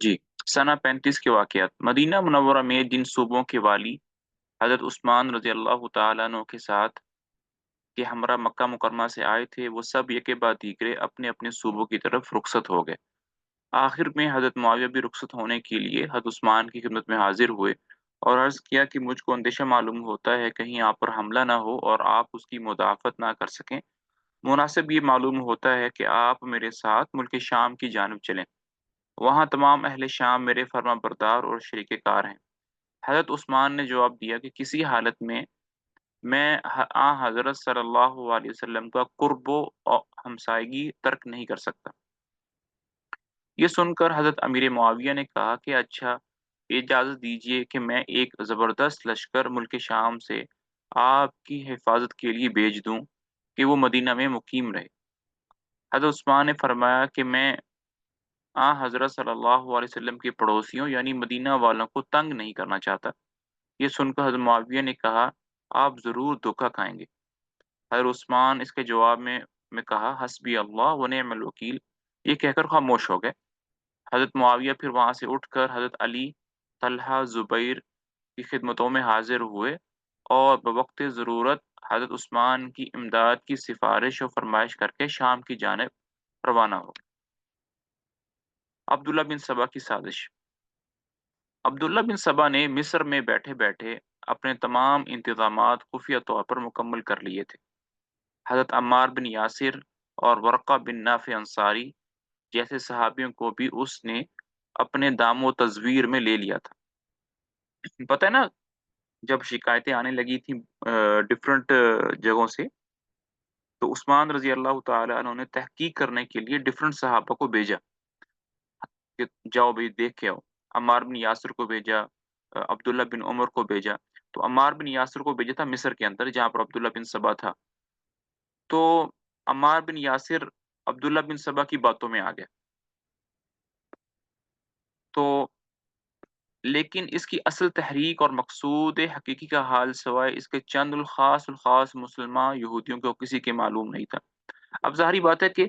جی، سنہ 35 کے واقعات مدینہ منورہ میں جن صوبوں کے والی حضرت عثمان رضی اللہ تعالیٰ عنہ کے ساتھ کے ہمراہ مکہ مکرمہ سے آئے تھے، وہ سب یکے بعد دیگرے اپنے اپنے صوبوں کی طرف رخصت ہو گئے۔ آخر میں حضرت معاویہ بھی رخصت ہونے کے لیے حضرت عثمان کی خدمت میں حاضر ہوئے اور عرض کیا کہ مجھ کو اندیشہ معلوم ہوتا ہے کہیں آپ پر حملہ نہ ہو اور آپ اس کی مدافعت نہ کر سکیں۔ مناسب یہ معلوم ہوتا ہے کہ آپ میرے ساتھ ملک شام کی جانب چلیں، وہاں تمام اہل شام میرے فرما بردار اور شریک کار ہیں۔ حضرت عثمان نے جواب دیا کہ کسی حالت میں میں حضرت صلی اللہ علیہ وسلم کا قرب و ہمسائیگی ترک نہیں کر سکتا۔ یہ سن کر حضرت امیر معاویہ نے کہا کہ اچھا، اجازت دیجیے کہ میں ایک زبردست لشکر ملک شام سے آپ کی حفاظت کے لیے بھیج دوں کہ وہ مدینہ میں مقیم رہے۔ حضرت عثمان نے فرمایا کہ میں حضرت صلی اللہ علیہ وسلم کے پڑوسیوں یعنی مدینہ والوں کو تنگ نہیں کرنا چاہتا۔ یہ سن کر حضرت معاویہ نے کہا آپ ضرور دھوکہ کھائیں گے۔ حضرت عثمان اس کے جواب میں کہا حسبی اللہ و نعم الوکیل، یہ کہہ کر خاموش ہو گئے۔ حضرت معاویہ پھر وہاں سے اٹھ کر حضرت علی، طلحہ، زبیر کی خدمتوں میں حاضر ہوئے اور بوقت ضرورت حضرت عثمان کی امداد کی سفارش و فرمائش کر کے شام کی جانب روانہ ہو۔ عبداللہ بن سبا کی سازش۔ عبداللہ بن سبا نے مصر میں بیٹھے بیٹھے اپنے تمام انتظامات خفیہ طور پر مکمل کر لیے تھے۔ حضرت عمار بن یاسر اور ورقہ بن نافع انصاری جیسے صحابیوں کو بھی اس نے اپنے دام و تزویر میں لے لیا تھا۔ پتہ ہے نا، جب شکایتیں آنے لگی تھیں ڈفرنٹ جگہوں سے، تو عثمان رضی اللہ تعالی عنہ نے تحقیق کرنے کے لیے ڈفرنٹ صحابہ کو بھیجا کہ جاؤ بھائی دیکھ کے آؤ۔ عمار بن یاسر کو بھیجا، عبداللہ بن عمر کو بھیجا۔ تو عمار بن یاسر کو بھیجا تھا مصر کے اندر جہاں پر عبداللہ بن سبا تھا۔ تو عمار بن یاسر عبداللہ بن سبا کی باتوں میں آ گیا، تو لیکن اس کی اصل تحریک اور مقصود حقیقی کا حال سوائے اس کے چند الخاص مسلمان یہودیوں کو کسی کے معلوم نہیں تھا۔ اب ظاہری بات ہے کہ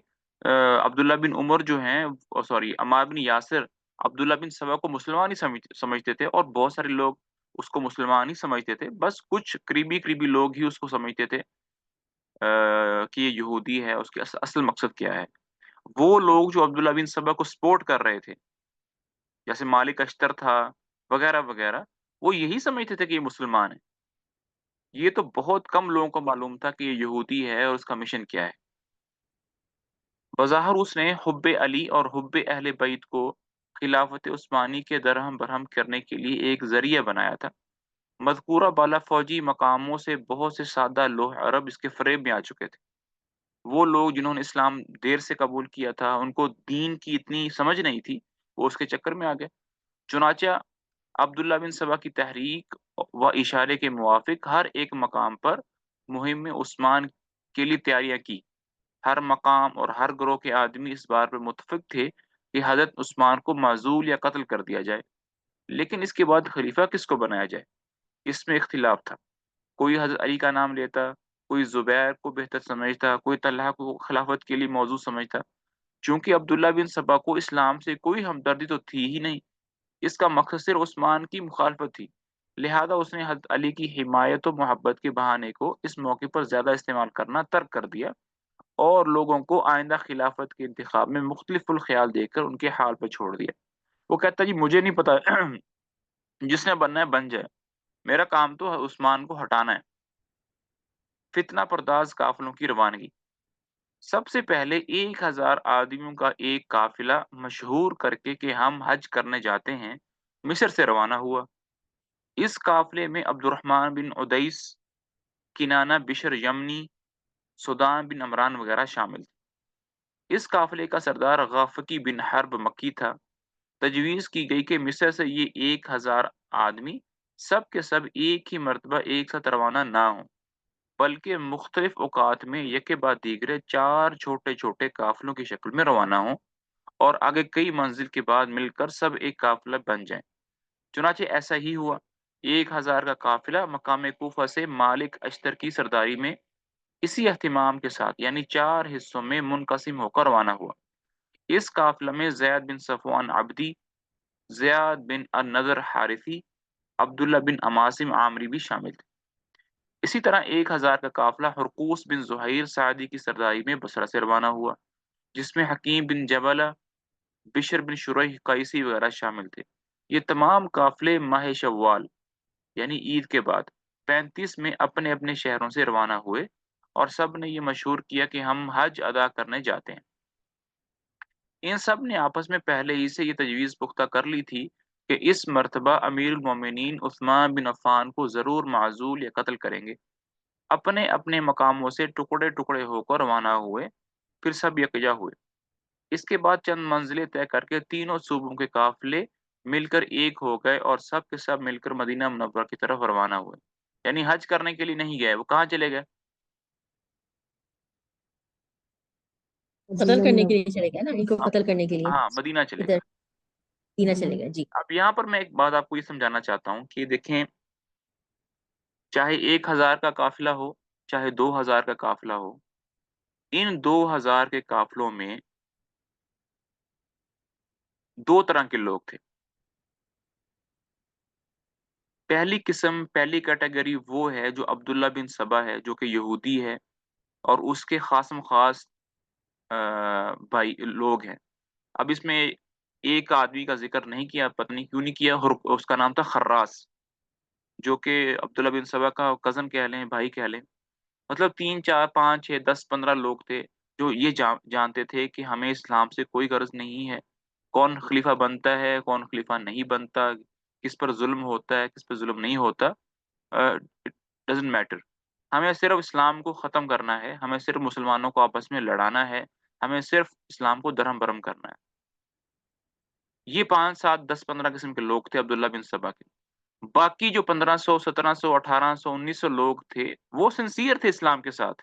عبداللہ بن عمر جو ہیں، سوری عمار بن یاسر عبداللہ بن سبا کو مسلمان ہی سمجھتے تھے، اور بہت سارے لوگ اس کو مسلمان ہی سمجھتے تھے، بس کچھ قریبی لوگ ہی اس کو سمجھتے تھے کہ یہ یہودی ہے، اس کے اصل مقصد کیا ہے۔ وہ لوگ جو عبداللہ بن سبا کو سپورٹ کر رہے تھے، جیسے مالک اشتر تھا وغیرہ وغیرہ، وہ یہی سمجھتے تھے کہ یہ مسلمان ہے۔ یہ تو بہت کم لوگوں کو معلوم تھا کہ یہ یہودی ہے اور اس کا مشن کیا ہے۔ بظاہر اس نے حب علی اور حب اہل بیت کو خلافت عثمانی کے درہم برہم کرنے کے لیے ایک ذریعہ بنایا تھا۔ مذکورہ بالا فوجی مقاموں سے بہت سے سادہ لوح عرب اس کے فریب میں آ چکے تھے۔ وہ لوگ جنہوں نے اسلام دیر سے قبول کیا تھا، ان کو دین کی اتنی سمجھ نہیں تھی، وہ اس کے چکر میں آ گئے۔ چنانچہ عبداللہ بن سبا کی تحریک و اشارے کے موافق ہر ایک مقام پر مہم عثمان کے لیے تیاریاں کی۔ ہر مقام اور ہر گروہ کے آدمی اس بات پر متفق تھے کہ حضرت عثمان کو معزول یا قتل کر دیا جائے، لیکن اس کے بعد خلیفہ کس کو بنایا جائے، اس میں اختلاف تھا۔ کوئی حضرت علی کا نام لیتا، کوئی زبیر کو بہتر سمجھتا، کوئی طلحہ کو خلافت کے لیے موضوع سمجھتا۔ چونکہ عبداللہ بن سبا کو اسلام سے کوئی ہمدردی تو تھی ہی نہیں، اس کا مقصد صرف عثمان کی مخالفت تھی، لہذا اس نے حضرت علی کی حمایت و محبت کے بہانے کو اس موقع پر زیادہ استعمال کرنا ترک کر دیا اور لوگوں کو آئندہ خلافت کے انتخاب میں مختلف الخیال دے کر ان کے حال پر چھوڑ دیا۔ وہ کہتا جی مجھے نہیں پتا جس نے بننا ہے بن جائے، میرا کام تو عثمان کو ہٹانا ہے۔ فتنہ پرداز قافلوں کی روانگی۔ سب سے پہلے 1000 آدمیوں کا ایک قافلہ مشہور کر کے کہ ہم حج کرنے جاتے ہیں، مصر سے روانہ ہوا۔ اس قافلے میں عبد الرحمن بن عدیس، کنانہ بشر یمنی، سودان بن عمران وغیرہ شامل تھے۔ اس قافلے کا سردار غافقی بن حرب مکی تھا۔ تجویز کی گئی کہ مصر سے یہ 1000 آدمی سب کے سب ایک ہی مرتبہ ایک ساتھ روانہ نہ ہوں، بلکہ مختلف اوقات میں یکے بعد دیگرے 4 چھوٹے چھوٹے قافلوں کی شکل میں روانہ ہوں اور آگے کئی منزل کے بعد مل کر سب ایک قافلہ بن جائیں۔ چنانچہ ایسا ہی ہوا۔ 1000 کا قافلہ مقام کوفہ سے مالک اشتر کی سرداری میں اسی اہتمام کے ساتھ یعنی 4 حصوں میں منقسم ہو کر روانہ ہوا۔ اس قافلہ میں زید بن صفوان عبدی، زیاد بن النضر حارثی، عبداللہ بن عماصم عامری بھی شامل تھے۔ اسی طرح 1000 کا قافلہ ہرقوس بن زہیر سعدی کی سرداری میں بصرہ سے روانہ ہوا، جس میں حکیم بن جبلہ، بشر بن شریح قیسی وغیرہ شامل تھے۔ یہ تمام قافلے ماہ شوال یعنی عید کے بعد 35 میں اپنے اپنے شہروں سے روانہ ہوئے، اور سب نے یہ مشہور کیا کہ ہم حج ادا کرنے جاتے ہیں۔ ان سب نے آپس میں پہلے ہی سے یہ تجویز پختہ کر لی تھی کہ اس مرتبہ امیر المومنین عثمان بن عفان کو ضرور معزول یا قتل کریں گے۔ اپنے اپنے مقاموں سے ٹکڑے ٹکڑے ہو کر روانہ ہوئے، پھر سب یکجا ہوئے۔ اس کے بعد چند منزلیں طے کر کے تینوں صوبوں کے قافلے مل کر ایک ہو گئے، اور سب کے سب مل کر مدینہ منورہ کی طرف روانہ ہوئے۔ یعنی حج کرنے کے لیے نہیں گئے، وہ کہاں چلے گئے؟ قتل کرنے کے لیے چلے گئے نا، ان کو ہاں، قتل کرنے کے لیے ہاں، مدینہ چلے ادھر گئے۔ دینا چلے گئے، جی۔ اب یہاں پر میں ایک بات آپ کو یہ سمجھانا چاہتا ہوں کہ دیکھیں، چاہے 1000 کا قافلہ ہو، چاہے 2000 کا قافلہ ہو، ان 2000 کے قافلوں میں دو طرح کے لوگ تھے۔ پہلی قسم، پہلی کیٹیگری وہ ہے جو عبداللہ بن سبا ہے، جو کہ یہودی ہے، اور اس کے خاصم خاص بھائی لوگ ہیں۔ اب اس میں ایک آدمی کا ذکر نہیں کیا، پتہ نہیں کیوں نہیں کیا، اس کا نام تھا خراس، جو کہ عبداللہ بن سبا کا کزن کہہ لیں، بھائی کہہ لیں۔ مطلب 3 4 5 6 10 15 لوگ تھے جو یہ جانتے تھے کہ ہمیں اسلام سے کوئی غرض نہیں ہے، کون خلیفہ بنتا ہے کون خلیفہ نہیں بنتا، کس پر ظلم ہوتا ہے کس پر ظلم نہیں ہوتا، ڈزنٹ میٹر، ہمیں صرف اسلام کو ختم کرنا ہے، ہمیں صرف مسلمانوں کو آپس میں لڑانا ہے، ہمیں صرف اسلام کو درہم برہم کرنا ہے۔ یہ 5 7 10 15 قسم کے لوگ تھے عبداللہ بن سبا کے۔ باقی جو 1500 1700 1800 1900 لوگ تھے، وہ سنسیئر تھے اسلام کے ساتھ،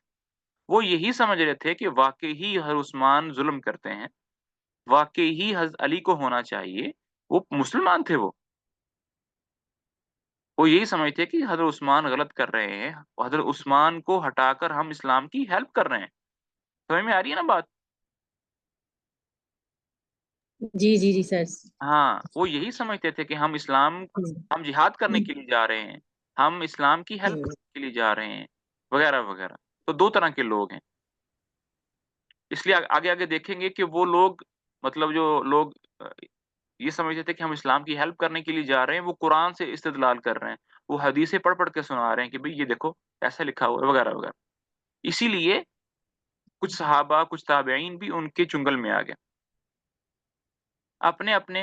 وہ یہی سمجھ رہے تھے کہ واقعی ہی حضرت عثمان ظلم کرتے ہیں، واقعی ہی حضرت علی کو ہونا چاہیے، وہ مسلمان تھے، وہ یہی سمجھتے کہ حضرت عثمان غلط کر رہے ہیں، حضرت عثمان کو ہٹا کر ہم اسلام کی ہیلپ کر رہے ہیں۔ سمجھ میں آ رہی ہے نا بات؟ جی جی جی سر۔ ہاں، وہ یہی سمجھتے تھے کہ ہم جہاد کرنے کے لیے جا رہے ہیں، ہم اسلام کی ہیلپ کرنے کے لیے جا رہے ہیں، وغیرہ وغیرہ۔ تو دو طرح کے لوگ ہیں، اس لیے آگے آگے دیکھیں گے کہ وہ لوگ، مطلب جو لوگ یہ سمجھتے تھے کہ ہم اسلام کی ہیلپ کرنے کے لیے جا رہے ہیں، وہ قرآن سے استدلال کر رہے ہیں، وہ حدیثیں پڑھ پڑھ کے سنا رہے ہیں کہ بھئی یہ دیکھو ایسا لکھا ہوا ہے، وغیرہ وغیرہ۔ اسی لیے کچھ صحابہ کچھ تابعین بھی ان کے چنگل میں آ گئے اپنے اپنے۔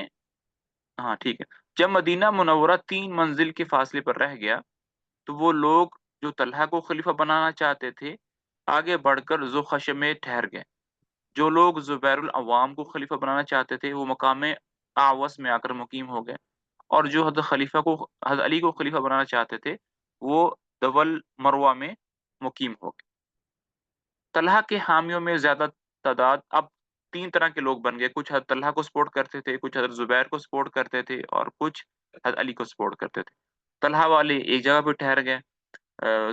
ہاں ٹھیک ہے۔ جب مدینہ منورہ 3 منزل کے فاصلے پر رہ گیا، تو وہ لوگ جو طلحہ کو خلیفہ بنانا چاہتے تھے آگے بڑھ کر ذو خشم میں ٹھہر گئے، جو لوگ زبیر العوام کو خلیفہ بنانا چاہتے تھے وہ مقام آوس میں آ کر مقیم ہو گئے، اور جو حضرت علی کو خلیفہ بنانا چاہتے تھے وہ دول مروہ میں مقیم ہو گئے۔ طلحہ کے حامیوں میں زیادہ تعداد اب 3 طرح کے لوگ بن گئے، کچھ حضرت طلحہ کو سپورٹ کرتے تھے، کچھ حضرت زبیر کو سپورٹ کرتے تھے، اور کچھ حضرت علی کو سپورٹ کرتے تھے۔ طلحہ والے ایک جگہ پہ ٹھہر گئے،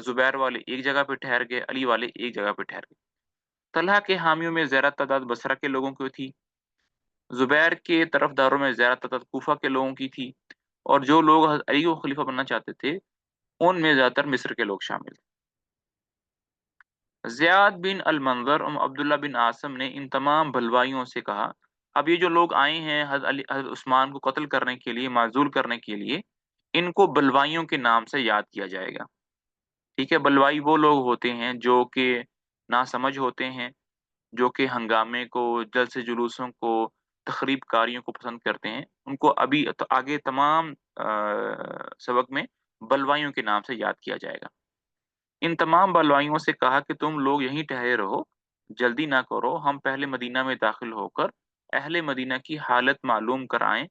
زبیر والے ایک جگہ پہ ٹھہر گئے، علی والے ایک جگہ پہ ٹھہر گئے۔ طلحہ کے حامیوں میں زیادہ تعداد بصرہ کے لوگوں کی تھی، زبیر کے طرف داروں میں زیادہ تعداد کوفہ کے لوگوں کی تھی، اور جو لوگ حضرت علی کو خلیفہ بننا چاہتے تھے ان میں زیادہ تر مصر کے لوگ شامل تھے۔ زیاد بن المنظر اور عبداللہ بن عاصم نے ان تمام بلوائیوں سے کہا، اب یہ جو لوگ آئے ہیں حضرت عثمان کو قتل کرنے کے لیے، معزول کرنے کے لیے، ان کو بلوائیوں کے نام سے یاد کیا جائے گا۔ ٹھیک ہے، بلوائی وہ لوگ ہوتے ہیں جو کہ ناسمجھ ہوتے ہیں، جو کہ ہنگامے کو، جلسے جلوسوں کو، تخریب کاریوں کو پسند کرتے ہیں، ان کو ابھی آگے تمام سبق میں بلوائیوں کے نام سے یاد کیا جائے گا۔ ان تمام بلوائیوں سے کہا کہ تم لوگ یہیں ٹھہرے رہو، جلدی نہ کرو، ہم پہلے مدینہ میں داخل ہو کر اہل مدینہ کی حالت معلوم کر آئیں،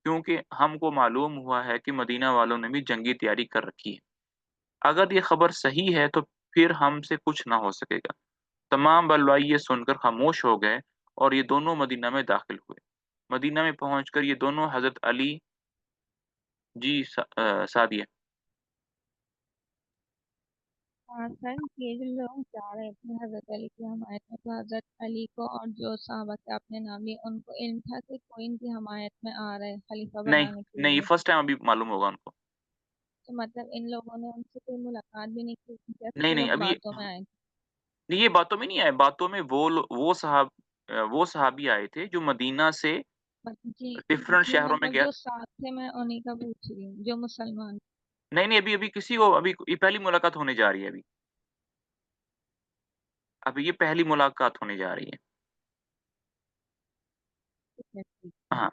کیونکہ ہم کو معلوم ہوا ہے کہ مدینہ والوں نے بھی جنگی تیاری کر رکھی ہے۔ اگر یہ خبر صحیح ہے تو پھر ہم سے کچھ نہ ہو سکے گا۔ تمام بلوائی یہ سن کر خاموش ہو گئے، اور یہ دونوں مدینہ میں داخل ہوئے۔ مدینہ میں پہنچ کر یہ دونوں حضرت علی، جی سعدیہ، سر یہ جو لوگ جا رہے تھے حضرت علی کی حمایت میں، تو حضرت علی کو اور جو صحابہ کے آپ نے نام لیے ان کو علم تھا کہ کوئی ان کی حمایت میں آ رہا ہے خلیفہ نہیں بنانے کے نہیں، لیے؟ فرسٹ ٹائم ابھی معلوم ہوگا ان کو. تو مطلب ان لوگوں نے ان سے کوئی ملاقات بھی نہیں کی، جیسے نہیں وہ نہیں، لوگ ابھی باتوں میں آئے تھے؟ نہیں، یہ باتوں میں نہیں آئے. باتوں میں وہ صحابی آئے تھے جو مدینہ سے جی ڈفرنٹ جی، شہروں میں مطلب گیا. جو ساتھ تھے میں انہیں کا پوچھ رہی ہوں جو مسلمان نہیں نہیں، ابھی کسی کو ابھی یہ پہلی ملاقات ہونے جا رہی ہے. ابھی یہ پہلی ملاقات ہونے جا رہی ہے. تھے۔ ہاں،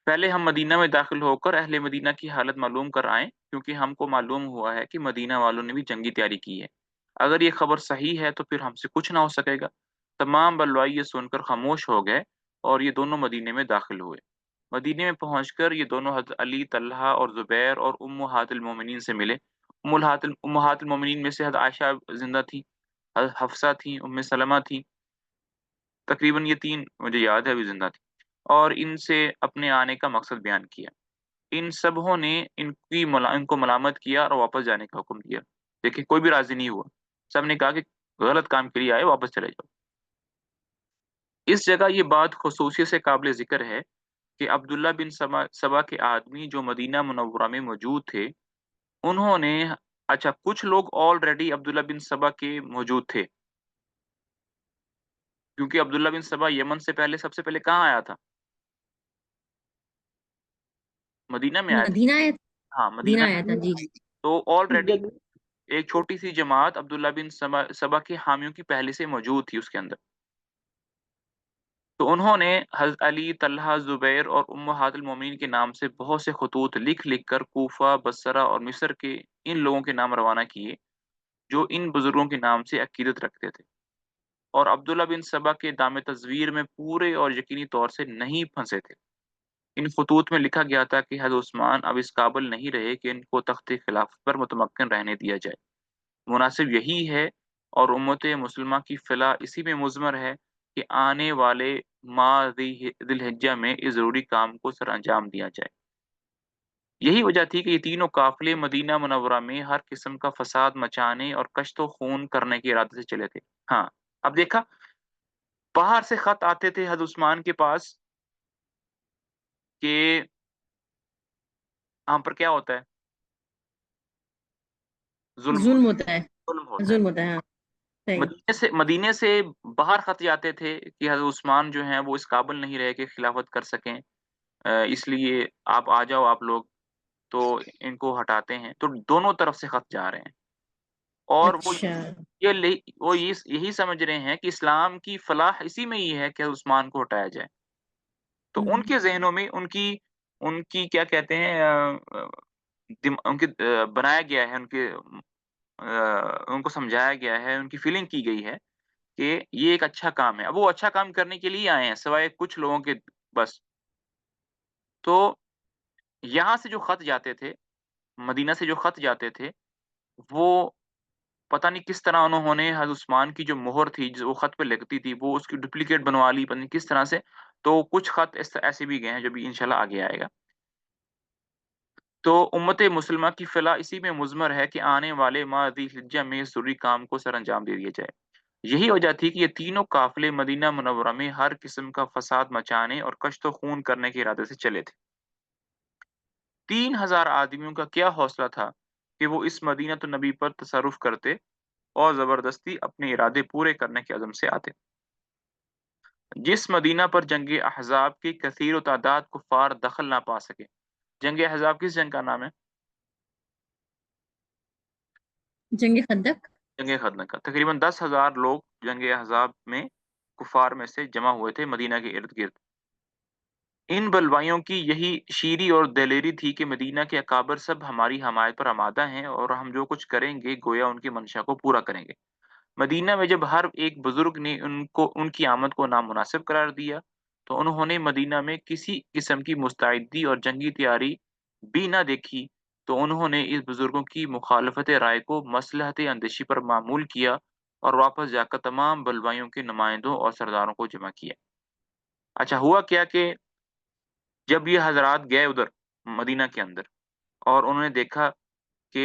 پہلے ہم مدینہ میں داخل ہو کر اہل مدینہ کی حالت معلوم کر آئیں، کیونکہ ہم کو معلوم ہوا ہے کہ مدینہ والوں نے بھی جنگی تیاری کی ہے. اگر یہ خبر صحیح ہے تو پھر ہم سے کچھ نہ ہو سکے گا. تمام بلوائی یہ سن کر خاموش ہو گئے اور یہ دونوں مدینے میں داخل ہوئے. مدینے میں پہنچ کر یہ دونوں حضرت علی، طلحہ اور زبیر اور امہات المومنین سے ملے. امہات المومنین میں سے حضرت عائشہ زندہ تھی، حضرت حفصہ تھیں، ام سلمہ تھیں. تقریباً یہ تین مجھے یاد ہے ابھی زندہ تھی. اور ان سے اپنے آنے کا مقصد بیان کیا. ان سبوں نے ان کو ملامت کیا اور واپس جانے کا حکم دیا. دیکھیں، کوئی بھی راضی نہیں ہوا. سب نے کہا کہ غلط کام کے لیے آئے، واپس چلے جاؤ. اس جگہ یہ بات خصوصیت سے قابل ذکر ہے کہ عبداللہ بن سبا کے آدمی جو مدینہ منورہ میں موجود تھے، انہوں نے اچھا، کچھ لوگ آلریڈی عبداللہ بن سبا کے موجود تھے، کیونکہ عبداللہ بن سبا یمن سے پہلے سب سے پہلے کہاں آیا تھا؟ مدینہ میں آیا تھا. مدینہ آیا ہاں، مدینہ مدینہ. آیا تھا، جی جی تو آلریڈی ایک چھوٹی سی جماعت عبداللہ بن سبا کے حامیوں کی پہلے سے موجود تھی اس کے اندر. تو انہوں نے حضرت علی، طلحہ، زبیر اور امہات المومنین کے نام سے بہت سے خطوط لکھ لکھ کر کوفہ، بصرہ اور مصر کے ان لوگوں کے نام روانہ کیے جو ان بزرگوں کے نام سے عقیدت رکھتے تھے اور عبداللہ بن سبا کے دام تزویر میں پورے اور یقینی طور سے نہیں پھنسے تھے. ان خطوط میں لکھا گیا تھا کہ حضرت عثمان اب اس قابل نہیں رہے کہ ان کو تخت خلافت پر متمکن رہنے دیا جائے. مناسب یہی ہے اور امت مسلمہ کی فلاح اسی میں مضمر ہے کہ آنے والے ماہ ذی الحجہ میں اس ضروری کام کو سر انجام دیا جائے. یہی وجہ تھی کہ یہ تینوں قافلے مدینہ منورہ میں ہر قسم کا فساد مچانے اور کشت و خون کرنے کے ارادے سے چلے تھے. ہاں، اب دیکھا، باہر سے خط آتے تھے حضرت عثمان کے پاس کہ ہم پر کیا ہوتا ہے؟ ظلم ظلم ہوتا ہوتا ہے، ہے، ظلم ہوتا ہے. ظلم ہوتا ہے، ہاں صحیح. مدینے سے باہر خط جاتے تھے کہ حضرت عثمان جو ہیں وہ اس قابل نہیں رہے کہ خلافت کر سکیں، اس لیے آپ آ جاؤ آپ لوگ. تو ان کو ہٹاتے ہیں، تو دونوں طرف سے خط جا رہے ہیں. اور اچھا. یہی سمجھ رہے ہیں کہ اسلام کی فلاح اسی میں ہی ہے کہ حضرت عثمان کو ہٹایا جائے. تو ان کے ذہنوں میں ان کی کیا کہتے ہیں، ان کے بنایا گیا ہے، ان کو سمجھایا گیا ہے، ان کی فیلنگ کی گئی ہے کہ یہ ایک اچھا کام ہے. اب وہ اچھا کام کرنے کے لیے آئے ہیں سوائے کچھ لوگوں کے بس. تو یہاں سے جو خط جاتے تھے، مدینہ سے جو خط جاتے تھے، وہ پتہ نہیں کس طرح انہوں نے حضرت عثمان کی جو مہر تھی جو وہ خط پہ لگتی تھی وہ اس کی ڈپلیکیٹ بنوا لی، پتہ نہیں کس طرح سے. تو کچھ خط ایسے بھی گئے ہیں جو بھی انشاءاللہ آگے آئے گا. تو امت مسلمہ کی فلاح اسی میں مضمر ہے کہ آنے والے ماہ ذی الحجہ میں اس ضروری کام کو سر انجام دے دیا جائے. یہی وجہ تھی کہ یہ تینوں قافلے مدینہ منورہ میں ہر قسم کا فساد مچانے اور کشت و خون کرنے کے ارادے سے چلے تھے. 3,000 آدمیوں کا کیا حوصلہ تھا کہ وہ اس مدینہ تو نبی پر تصرف کرتے اور زبردستی اپنے ارادے پورے کرنے کے عزم سے آتے. جس مدینہ پر جنگ احزاب کی کثیر و تعداد کفار دخل نہ پا سکے. جنگ احزاب کس جنگ کا نام ہے؟ جنگ خندق. جنگ خندق کا. تقریباً 10,000 لوگ جنگ احزاب میں کفار میں سے جمع ہوئے تھے مدینہ کے ارد گرد. ان بلوائیوں کی یہی شیری اور دلیری تھی کہ مدینہ کے اکابر سب ہماری حمایت پر آمادہ ہیں اور ہم جو کچھ کریں گے گویا ان کی منشا کو پورا کریں گے. مدینہ میں جب ہر ایک بزرگ نے ان کی آمد کو نامناسب قرار دیا تو انہوں نے مدینہ میں کسی قسم کی مستعدی اور جنگی تیاری بھی نہ دیکھی. تو انہوں نے اس بزرگوں کی مخالفت رائے کو مصلحت اندیشی پر معمول کیا اور واپس جا کر تمام بلوائیوں کے نمائندوں اور سرداروں کو جمع کیا. اچھا، ہوا کیا کہ جب یہ حضرات گئے ادھر مدینہ کے اندر اور انہوں نے دیکھا کہ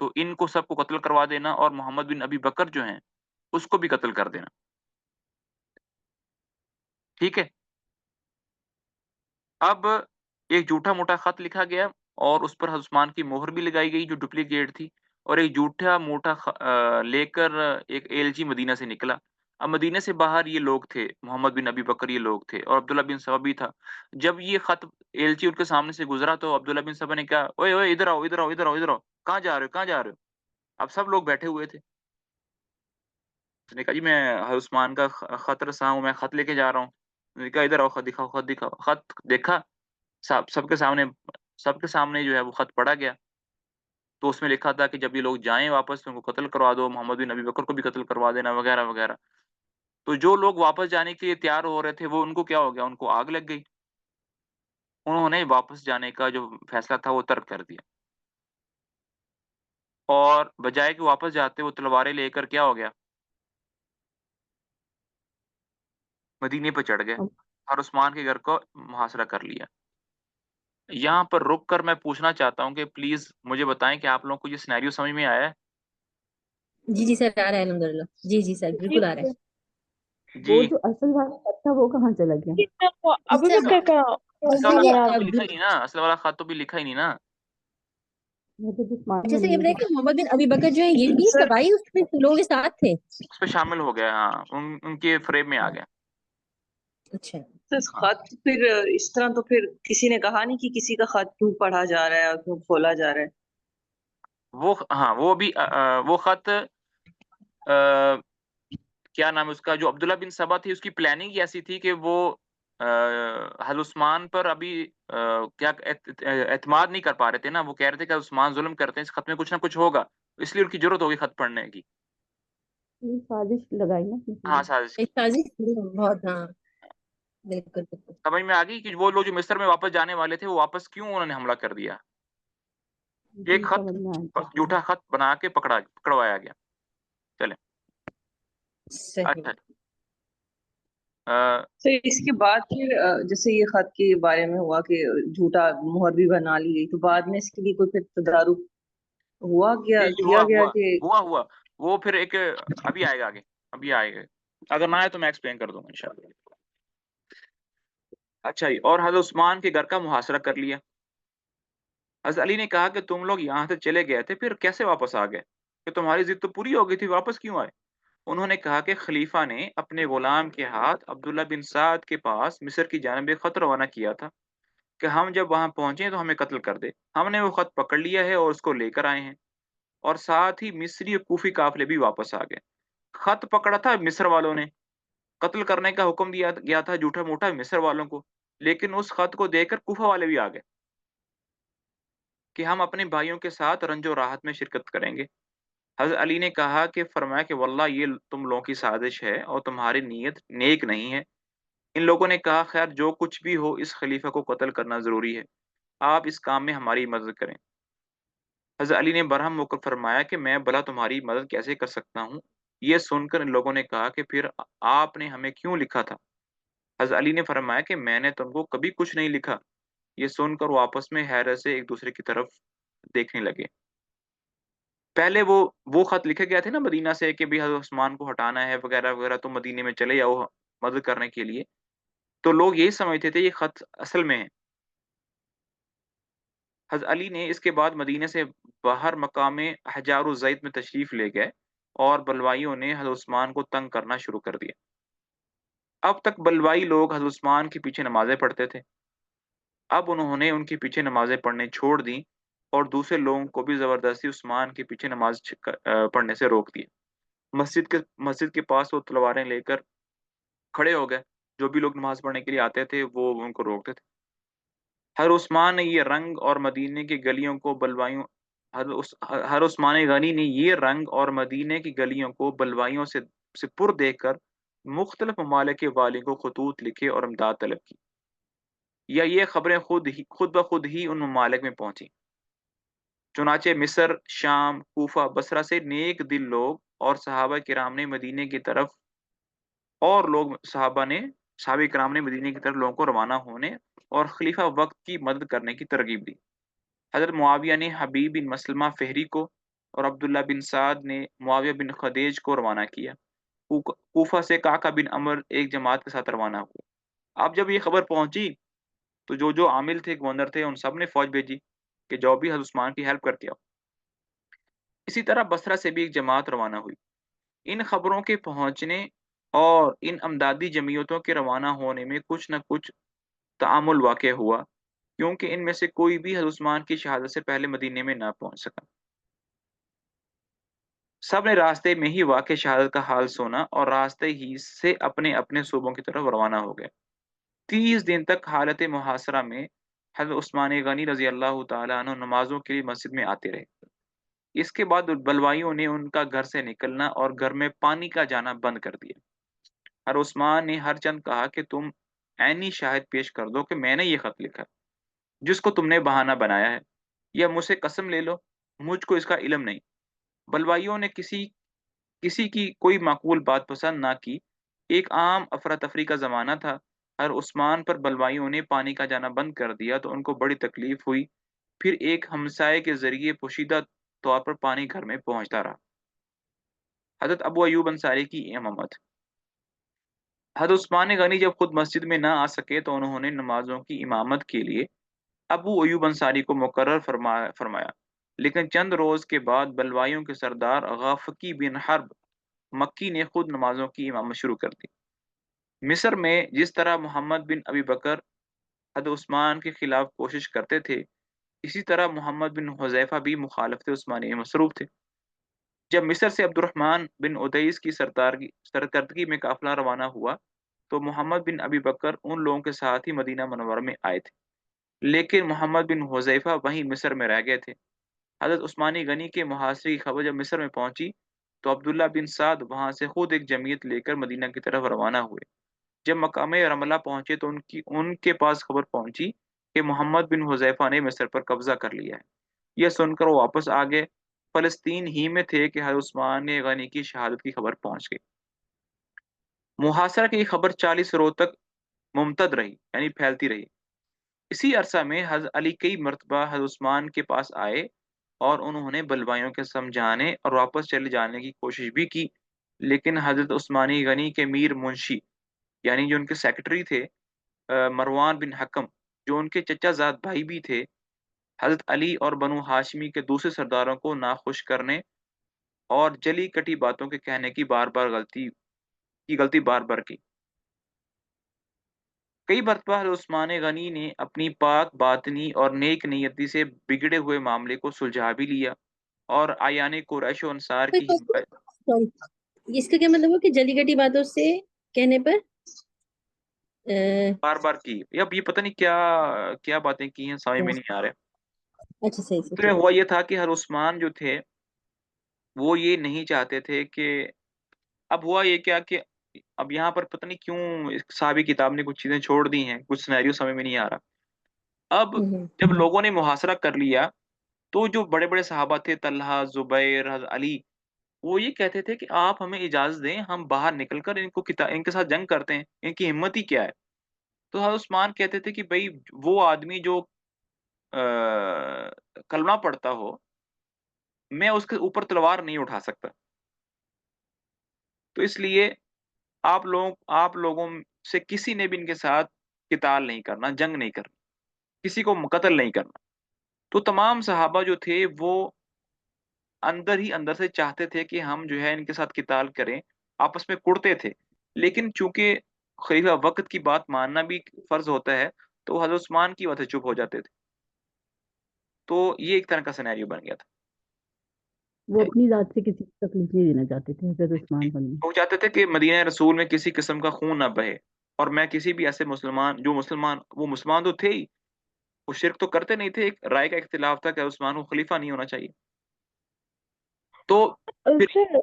تو ان کو سب کو قتل کروا دینا اور محمد بن ابی بکر جو ہیں اس کو بھی قتل کر دینا. ٹھیک ہے. اب ایک جھوٹا موٹا خط لکھا گیا اور اس پر حضرت عثمان کی مہر بھی لگائی گئی جو ڈپلیکیٹ تھی, اور ایک جھوٹا موٹا لے کر ایک ایلچی مدینہ سے نکلا. اب مدینہ سے باہر یہ لوگ تھے, محمد بن ابی بکر یہ لوگ تھے, اور عبداللہ بن سبا بھی تھا. جب یہ خط ایلچی ان کے سامنے سے گزرا تو عبداللہ بن سبا نے کہا, اوئے اوئے ادھر آؤ ادھر آؤ ادھر آؤ ادھر آؤ, کہاں جا رہے ہو کہاں جا رہے ہو؟ اب سب لوگ بیٹھے ہوئے تھے. اس نے کہا جی میں حضرت عثمان کا خط رساں ہوں, میں خط لے کے جا رہا ہوں. اس نے کہا ادھر آؤ, خط دکھاؤ خط دکھاؤ. خط دیکھا, سب کے سامنے جو ہے وہ خط پڑا گیا. تو اس میں لکھا تھا کہ جب یہ لوگ جائیں واپس تو ان کو قتل کروا دو, محمد بن نبی بکر کو بھی قتل کروا دینا وغیرہ وغیرہ. تو جو لوگ واپس جانے کے لیے تیار ہو رہے تھے وہ ان کو کیا ہو گیا, ان کو آگ لگ گئی. انہوں نے واپس جانے کا جو فیصلہ تھا وہ ترک کر دیا, اور بجائے کہ واپس جاتے وہ تلواریں لے کر کیا ہو گیا, مدینے پہ چڑھ گئے اور عثمان کے گھر کو محاصرہ کر لیا. یہاں پر رک کر میں پوچھنا چاہتا ہوں کہ پلیز مجھے بتائیں کہ آپ لوگوں کو یہ سینیریو سمجھ میں آیا ہے؟ جی جی سر آ رہا ہے الحمدللہ. جی جی سر جی بالکل آ رہا ہے. جی. وہ جو اصل والا خط تھا وہ کہاں چلا گیا؟ وہ جی ابو سر بکر کا اصل جیسے والا یہ خط تو بھی لکھا ہی نہیں نا, اصل والا خط تو بھی لکھا ہی نہیں نا. یہ تو جسمان اچھا میں سر یہ نہیں بتائیں ہے. کہ محمد بن ابی بکر جو ہے یہ بھی سر تباہی اس میں لوگوں کے ساتھ تھے. اس پہ شامل ہو گیا, ہاں ان کے فریب میں آ گیا. اچھا ہاں خط پھر اس طرح تو پھر کسی نے کہا نہیں کہ کسی کا خط کیوں پڑھا جا رہا ہے اور کیوں کھولا جا رہا ہے. وہ ہاں وہ بھی وہ خط کیا نام ہے اس کا, جو عبداللہ بن سبا تھی اس کی پلاننگ ایسی تھی کہ وہ حضرت عثمان پر ابھی کیا اعتماد نہیں کر پا رہے تھے نا. وہ کہہ رہے تھے کہ عثمان ظلم کرتے ہیں, اس خط میں کچھ نہ کچھ ہوگا, اس لیے ان کی ضرورت ہوگی خط پڑھنے کی. یہ سازش لگائی نا کسی ہاں نے. سازش کی. ایک سازش تھی بہت. ہاں بالکل بالکل. سمجھ میں آ گئی کہ وہ لوگ جو مصر میں واپس جانے والے تھے وہ واپس کیوں انہوں نے حملہ کر دیا. ایک جی خط سمجھ میں آیا. جھوٹا خط بنا کے پکڑوایا گیا. چلیں صحیح. اچھا. تو اس کے بعد پھر جیسے یہ خط کے بارے میں ہوا کہ جھوٹا مہر بھی بنا لی گئی, تو بعد میں اس کے لیے کوئی پھر تدارک ہوا کیا گیا کہ ہوا وہ پھر ایک ابھی آئے گا آگے, ابھی آئے گا, اگر نہ آئے تو میں ایکسپلین کر دوں گا انشاءاللہ. اچھا جی, اور حضرت عثمان کے گھر کا محاصرہ کر لیا. حضرت علی نے کہا کہ تم لوگ یہاں سے چلے گئے تھے پھر کیسے واپس آ گئے, کہ تمہاری ضد تو پوری ہو گئی تھی, واپس کیوں آئے؟ انہوں نے کہا کہ خلیفہ نے اپنے غلام کے ہاتھ عبداللہ بن سعد کے پاس مصر کی جانب ایک خط روانہ کیا تھا کہ ہم جب وہاں پہنچے تو ہمیں قتل کر دے. ہم نے وہ خط پکڑ لیا ہے اور اس کو لے کر آئے ہیں, اور ساتھ ہی مصری اور کوفی قافلے بھی واپس آ گئے. خط پکڑا تھا مصر والوں نے, قتل کرنے کا حکم دیا گیا تھا جھوٹا موٹا مصر والوں کو, لیکن اس خط کو دیکھ کر کوفہ والے بھی آ گئے کہ ہم اپنے بھائیوں کے ساتھ رنج و راحت میں شرکت کریں گے. حضرت علی نے کہا کہ فرمایا کہ واللہ یہ تم لوگوں کی سازش ہے اور تمہاری نیت نیک نہیں ہے. ان لوگوں نے کہا خیر جو کچھ بھی ہو اس خلیفہ کو قتل کرنا ضروری ہے, آپ اس کام میں ہماری مدد کریں. حضرت علی نے برہم ہو کر فرمایا کہ میں بھلا تمہاری مدد کیسے کر سکتا ہوں. یہ سن کر ان لوگوں نے کہا کہ پھر آپ نے ہمیں کیوں لکھا تھا؟ حضرت علی نے فرمایا کہ میں نے تم کو کبھی کچھ نہیں لکھا. یہ سن کر وہ آپس میں حیرت سے ایک دوسرے کی طرف دیکھنے لگے. پہلے وہ خط لکھے گئے تھے نا مدینہ سے کہ بھی حضرت عثمان کو ہٹانا ہے وغیرہ وغیرہ, تو مدینے میں چلے جاؤ مدد کرنے کے لیے. تو لوگ یہی سمجھتے تھے یہ خط اصل میں ہے. حضرت علی نے اس کے بعد مدینے سے باہر مقام حجار الزیت میں تشریف لے گئے اور بلوائیوں نے حضرت عثمان کو تنگ کرنا شروع کر دیا. اب تک بلوائی لوگ حضرت عثمان کے پیچھے نمازیں پڑھتے تھے, اب انہوں نے ان کے پیچھے نمازیں پڑھنے چھوڑ دیں اور دوسرے لوگوں کو بھی زبردستی عثمان کے پیچھے نماز پڑھنے سے روک دیا. مسجد کے پاس وہ تلواریں لے کر کھڑے ہو گئے, جو بھی لوگ نماز پڑھنے کے لیے آتے تھے وہ ان کو روکتے تھے. ہر عثمان نے یہ رنگ اور مدینے کی گلیوں کو بلوائیوں ہر عثمان غنی نے یہ رنگ اور مدینے کی گلیوں کو بلوائیوں سے پر دیکھ کر مختلف ممالک کے والی کو خطوط لکھے اور امداد طلب کی, یا یہ خبریں خود بخود ہی ان ممالک میں پہنچی. چنانچہ مصر, شام, کوفہ, بصرہ سے نیک دل لوگ اور صحابہ کرام نے مدینے کی طرف صحابہ کرام نے مدینے کی طرف لوگوں کو روانہ ہونے اور خلیفہ وقت کی مدد کرنے کی ترغیب دی. حضرت معاویہ نے حبیب بن مسلمہ فہری کو اور عبداللہ بن سعد نے معاویہ بن خدیج کو روانہ کیا۔ کوفہ سے کعکہ بن عمر ایک جماعت کے ساتھ روانہ ہوئے۔ اب جب یہ خبر پہنچی تو جو عامل تھے، گورنر تھے، ان سب نے فوج بھیجی کہ جو بھی حضرت عثمان کی ہیلپ کر کے آؤ۔ اسی طرح بصرہ سے بھی ایک جماعت روانہ ہوئی۔ ان خبروں کے پہنچنے اور ان امدادی جمعیتوں کے روانہ ہونے میں کچھ نہ کچھ تعامل واقع ہوا، کیونکہ ان میں سے کوئی بھی حضرت عثمان کی شہادت سے پہلے مدینے میں نہ پہنچ سکا۔ سب نے راستے میں ہی واقع شہادت کا حال سنا اور راستے ہی سے اپنے اپنے صوبوں کی طرف روانہ ہو گئے۔ 30 دن تک حالت محاصرہ میں حضرت عثمان غنی رضی اللہ تعالیٰ عنہ نمازوں کے لیے مسجد میں آتے رہے۔ اس کے بعد بلوائیوں نے ان کا گھر سے نکلنا اور گھر میں پانی کا جانا بند کر دیا۔ حضرت عثمان نے ہر چند کہا کہ تم عینی شاہد پیش کر دو کہ میں نے یہ خط لکھا جس کو تم نے بہانہ بنایا ہے، یا مجھ سے قسم لے لو، مجھ کو اس کا علم نہیں۔ بلوائیوں نے کسی کی کوئی معقول بات پسند نہ کی۔ ایک عام افراتفری کا زمانہ تھا۔ ہر عثمان پر بلوائیوں نے پانی کا جانا بند کر دیا تو ان کو بڑی تکلیف ہوئی۔ پھر ایک ہمسائے کے ذریعے پوشیدہ طور پر پانی گھر میں پہنچتا رہا۔ حضرت ابو ایوب انصاری کی امامت۔ حضرت عثمان غنی جب خود مسجد میں نہ آ سکے تو انہوں نے نمازوں کی امامت کے لیے ابو ایوب انصاری کو مقرر فرمایا، لیکن چند روز کے بعد بلوائیوں کے سردار غافقی بن حرب مکی نے خود نمازوں کی امامت شروع کر دی۔ مصر میں جس طرح محمد بن ابی بکر حضرت عثمان کے خلاف کوشش کرتے تھے، اسی طرح محمد بن حذیفہ بھی مخالفت عثمانی میں مصروف تھے۔ جب مصر سے عبد الرحمن بن ادیس کی سرکردگی میں قافلہ روانہ ہوا تو محمد بن ابی بکر ان لوگوں کے ساتھ ہی مدینہ منورہ میں آئے تھے، لیکن محمد بن حذیفہ وہیں مصر میں رہ گئے تھے۔ حضرت عثمانی غنی کے محاصرے کی خبر جب مصر میں پہنچی تو عبداللہ بن سعد وہاں سے خود ایک جمعیت لے کر مدینہ کی طرف روانہ ہوئے۔ جب مقام رملہ پہنچے تو ان کے پاس خبر پہنچی کہ محمد بن حذیفہ نے مصر پر قبضہ کر لیا ہے۔ یہ سن کر وہ واپس آ گئے۔ فلسطین ہی میں تھے کہ حضرت عثمان غنی کی شہادت کی خبر پہنچ گئی۔ محاصرہ کی خبر 40 روز تک ممتد رہی، یعنی پھیلتی رہی۔ اسی عرصہ میں حضرت علی کئی مرتبہ حضرت عثمان کے پاس آئے اور انہوں نے بلوائیوں کے سمجھانے اور واپس چلے جانے کی کوشش بھی کی، لیکن حضرت عثمانی غنی کے میر منشی، یعنی جو ان کے سیکرٹری تھے، مروان بن حکم، جو ان کے چچا زاد بھائی بھی تھے، حضرت علی اور بنو ہاشمی کے دوسرے سرداروں کو ناخوش کرنے اور جلی کٹی باتوں کے کہنے کی غلطی بار بار کی۔ کئی مرتبہ حضرت عثمان غنی نے اپنی پاک باطنی اور نیک نیتی سے بگڑے ہوئے معاملے کو سلجھا بھی لیا اور آیان قریش و انصار کی حمایت سوری، اس کا کیا مطلب ہے کہ جلی کٹی باتوں سے کہنے پر بار بار کی؟ اب یہ پتہ نہیں کیا باتیں کی ہیں، سمجھ میں نہیں آ رہے۔ اچھا صحیح اس میں ہوا یہ تھا کہ حضرت عثمان جو تھے وہ یہ نہیں چاہتے تھے کہ اب ہوا یہ کیا کہ اب یہاں پر پتہ نہیں کیوں صحابی کتاب نے کچھ چیزیں چھوڑ دی ہیں، کچھ سینیریو سمجھ میں نہیں آ رہا۔ اب جب لوگوں نے محاصرہ کر لیا تو جو بڑے بڑے صحابہ تھے، طلحہ، زبیر، حضرت علی، وہ یہ کہتے تھے کہ آپ ہمیں اجازت دیں، ہم باہر نکل کر ان کے ساتھ جنگ کرتے ہیں، ان کی ہمت ہی کیا ہے۔ تو حضرت عثمان کہتے تھے کہ بھئی وہ آدمی جو کلمہ پڑھتا ہو، میں اس کے اوپر تلوار نہیں اٹھا سکتا، تو اس لیے آپ لوگوں سے کسی نے بھی ان کے ساتھ قتال نہیں کرنا، جنگ نہیں کرنا، کسی کو قتل نہیں کرنا۔ تو تمام صحابہ جو تھے وہ اندر ہی اندر سے چاہتے تھے کہ ہم جو ہے ان کے ساتھ قتال کریں، آپس میں کڑتے تھے، لیکن چونکہ خلیفہ وقت کی بات ماننا بھی فرض ہوتا ہے تو حضرت عثمان کی وجہ سے چپ ہو جاتے تھے۔ تو یہ ایک طرح کا سینیریو بن گیا تھا۔ وہ اپنی ذات سے کسی کو تکلیف نہیں دینا چاہتے تھے حضرت عثمان غنی۔ وہ چاہتے تھے کہ مدینہ رسول میں کسی قسم کا خون نہ بہے، اور میں کسی بھی ایسے وہ مسلمان تو تھے ہی، وہ شرک تو کرتے نہیں تھے، ایک رائے کا اختلاف تھا کہ عثمان کو خلیفہ نہیں ہونا چاہیے۔ تو سر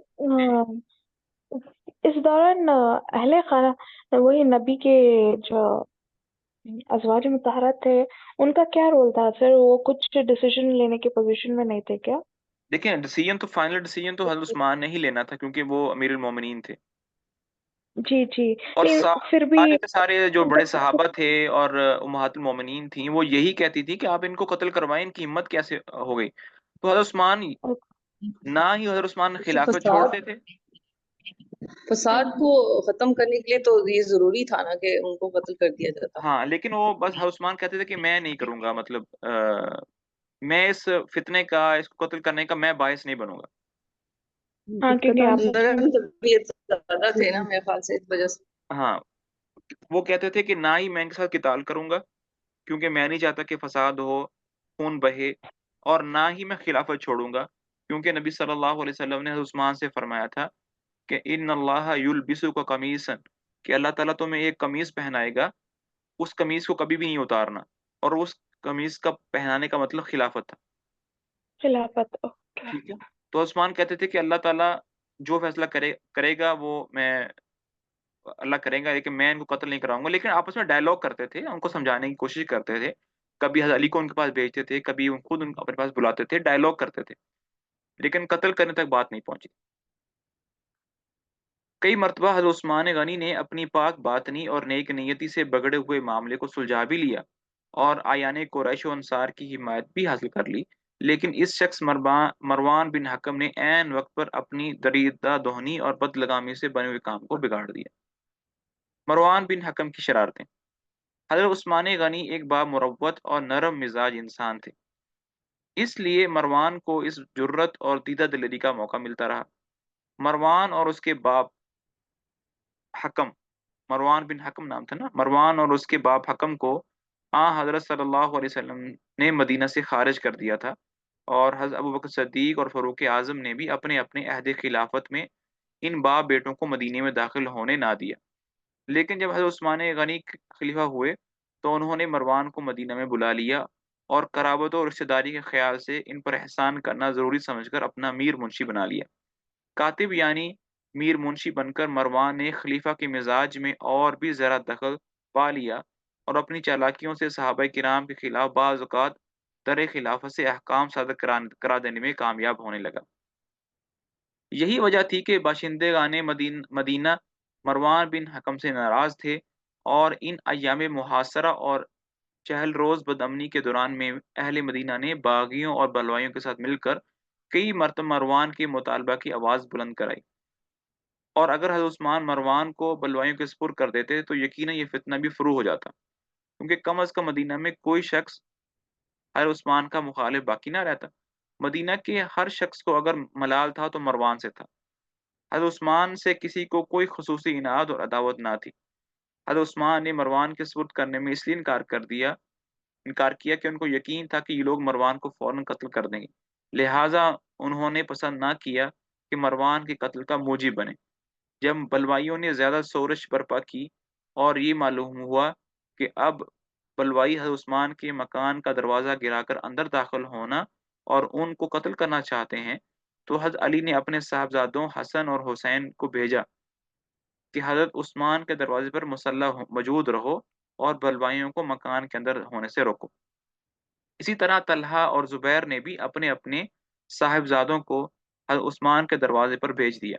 اس دوران اہل خانہ وہی نبی کے جو ازواج مطہرات تھے ان کا کیا رول تھا سر؟ وہ کچھ ڈیسیژن لینے کی پوزیشن میں نہیں تھے کیا؟ دیکھیں فائنل ڈیسیجن تو حضرت عثمان نے ہی لینا تھا کیونکہ وہ امیر المومنین تھے، جی جی، اور پھر بھی سارے جو بڑے صحابہ تھے اور امہات المومنین تھیں وہ یہی کہتی تھی کہ آپ ان کو قتل کروائیں، ان کی ہمت کیسے ہو گئی۔ تو حضرت عثمان نہ ہی حضرت عثمان اچھا، خلافت چھوڑتے تھے. فساد کو ختم کرنے کے لیے تو یہ ضروری تھا نا کہ ان کو قتل کر دیا جاتا. ہاں لیکن وہ بس حضرت عثمان کہتے تھے کہ میں نہیں کروں گا، مطلب میں اس فتنے کا، اس کو قتل کرنے کا میں باعث نہیں بنوں گا. ہاں کیونکہ افتتاح آپس میں نرم طبیعت زیادہ تھے نا میرے خیال سے، اس وجہ سے. ہاں وہ کہتے تھے کہ نہ ہی میں ان کے ساتھ قتال کروں گا کیونکہ میں نہیں چاہتا کہ فساد ہو، خون بہے، اور نہ ہی میں خلافت چھوڑوں گا کیونکہ نبی صلی اللہ علیہ وسلم نے حضرت عثمان سے فرمایا تھا کہ ان اللہ یلبسک قمیصا، کہ اللہ تعالیٰ تمہیں ایک قمیص پہنائے گا، اس قمیص کو کبھی بھی نہیں اتارنا، اور اس قمیص کا پہنانے کا مطلب خلافت تھا. خلافت. اوکے. ٹھیک ہے. تو عثمان کہتے تھے کہ اللہ تعالیٰ جو فیصلہ کرے گا وہ میں اللہ کرے گا، لیکن میں ان کو قتل نہیں کراؤں گا. لیکن آپس میں ڈائلاگ کرتے تھے، ان کو سمجھانے کی کوشش کرتے تھے، کبھی حضرت علی کو ان کے پاس بھیجتے تھے، کبھی خود ان کو اپنے پاس بلاتے تھے، ڈائلاگ کرتے تھے، لیکن قتل کرنے تک بات نہیں پہنچی. کئی مرتبہ حضرت عثمان غنی نے اپنی پاک باطنی اور نیک نیتی سے بگڑے ہوئے معاملے کو سلجھا بھی لیا اور آیان قریش و انصار کی حمایت بھی حاصل کر لی، لیکن اس شخص مروان بن حکم نے عین وقت پر اپنی دریدہ دہنی اور بد لگامی سے بنے ہوئے کام کو بگاڑ دیا. مروان بن حکم کی شرارتیں. حضرت عثمان غنی ایک بامروت اور نرم مزاج انسان تھے، اس لیے مروان کو اس جرت اور دیدہ دلری کا موقع ملتا رہا. مروان اور اس کے باپ حکم، مروان بن حکم نام تھا نا، مروان اور اس کے باپ حکم کو حضرت صلی اللہ علیہ وسلم نے مدینہ سے خارج کر دیا تھا، اور حضرت ابوبکر صدیق اور فاروق اعظم نے بھی اپنے اپنے عہد خلافت میں ان باپ بیٹوں کو مدینے میں داخل ہونے نہ دیا. لیکن جب حضرت عثمان غنی خلیفہ ہوئے تو انہوں نے مروان کو مدینہ میں بلا لیا اور قرابت و رشتہ داری کے خیال سے ان پر احسان کرنا ضروری سمجھ کر اپنا میر منشی بنا لیا. کاتب یعنی میر منشی بن کر مروان نے خلیفہ کے مزاج میں اور بھی ذرا دخل پا لیا اور اپنی چالاکیوں سے صحابہ کرام کے خلاف بعض اوقات در خلافت سے احکام صادر کرا دینے میں کامیاب ہونے لگا. یہی وجہ تھی کہ باشندگان مدینہ مروان بن حکم سے ناراض تھے، اور ان ایام محاصرہ اور چہل روز بدامنی کے دوران میں اہل مدینہ نے باغیوں اور بلوائیوں کے ساتھ مل کر کئی مرتبہ مروان کے مطالبہ کی آواز بلند کرائی، اور اگر حضرت عثمان مروان کو بلوائیوں کے سپرد کر دیتے تو یقیناً یہ فتنہ بھی فروغ ہو جاتا، کیونکہ کم از کم مدینہ میں کوئی شخص حضرت عثمان کا مخالف باقی نہ رہتا. مدینہ کے ہر شخص کو اگر ملال تھا تو مروان سے تھا. حضرت عثمان سے کسی کو کوئی خصوصی عناد اور عداوت نہ تھی. حضرت عثمان نے مروان کے سپرد کرنے میں اس لیے انکار کیا کہ ان کو یقین تھا کہ یہ لوگ مروان کو فوراً قتل کر دیں گے، لہٰذا انہوں نے پسند نہ کیا کہ مروان کے قتل کا موجب بنے. جب بلوائیوں نے زیادہ شورش برپا کی اور یہ معلوم ہوا کہ اب بلوائی حضرت عثمان کے مکان کا دروازہ گرا کر اندر داخل ہونا اور ان کو قتل کرنا چاہتے ہیں، تو حضرت علی نے اپنے صاحبزادوں حسن اور حسین کو بھیجا کہ حضرت عثمان کے دروازے پر مسلح موجود رہو اور بلوائیوں کو مکان کے اندر ہونے سے روکو. اسی طرح طلحہ اور زبیر نے بھی اپنے اپنے صاحبزادوں کو حضرت عثمان کے دروازے پر بھیج دیا.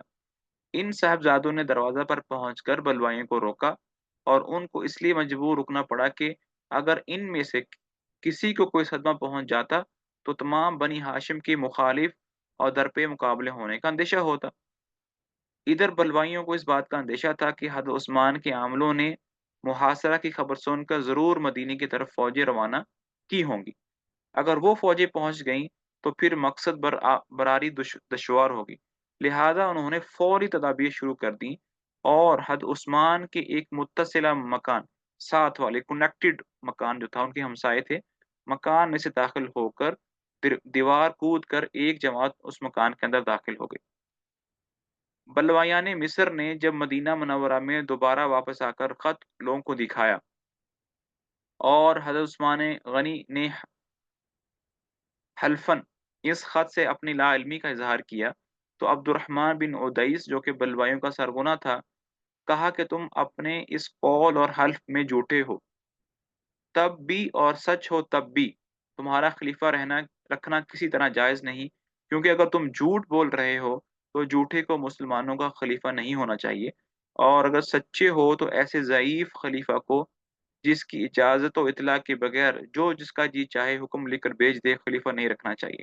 ان صاحبزادوں نے دروازہ پر پہنچ کر بلوائیوں کو روکا، اور ان کو اس لیے مجبور رکنا پڑا کہ اگر ان میں سے کسی کو کوئی صدمہ پہنچ جاتا تو تمام بنی ہاشم کے مخالف اور درپے مقابلے ہونے کا اندیشہ ہوتا. ادھر بلوائیوں کو اس بات کا اندیشہ تھا کہ حضرت عثمان کے عاملوں نے محاصرہ کی خبر سن کر ضرور مدینے کی طرف فوجیں روانہ کی ہوں گی. اگر وہ فوجیں پہنچ گئیں تو پھر مقصد براری دشوار ہوگی، لہذا انہوں نے فوری تدابیر شروع کر دیں اور حضرت عثمان کے ایک متصلہ مکان ساتھ والے کنیکٹڈ مکان جو تھا، ان کے ہمسائے تھے، مکان میں سے داخل ہو کر دیوار کود کر ایک جماعت اس مکان کے اندر داخل ہو گئی. بلوایان مصر نے جب مدینہ منورہ میں دوبارہ واپس آ کر خط لوگوں کو دکھایا اور حضرت عثمان غنی نے حلفاً اس خط سے اپنی لا علمی کا اظہار کیا، تو عبد الرحمن بن عدیس جو کہ بلوائیوں کا سرغنہ تھا کہا کہ تم اپنے اس قول اور حلف میں جھوٹے ہو، تب بھی اور سچ ہو تب بھی تمہارا خلیفہ رکھنا کسی طرح جائز نہیں، کیونکہ اگر تم جھوٹ بول رہے ہو تو جھوٹے کو مسلمانوں کا خلیفہ نہیں ہونا چاہیے، اور اگر سچے ہو تو ایسے ضعیف خلیفہ کو جس کی اجازت و اطلاع کے بغیر جو جس کا جی چاہے حکم لکھ کر بھیج دے خلیفہ نہیں رکھنا چاہیے.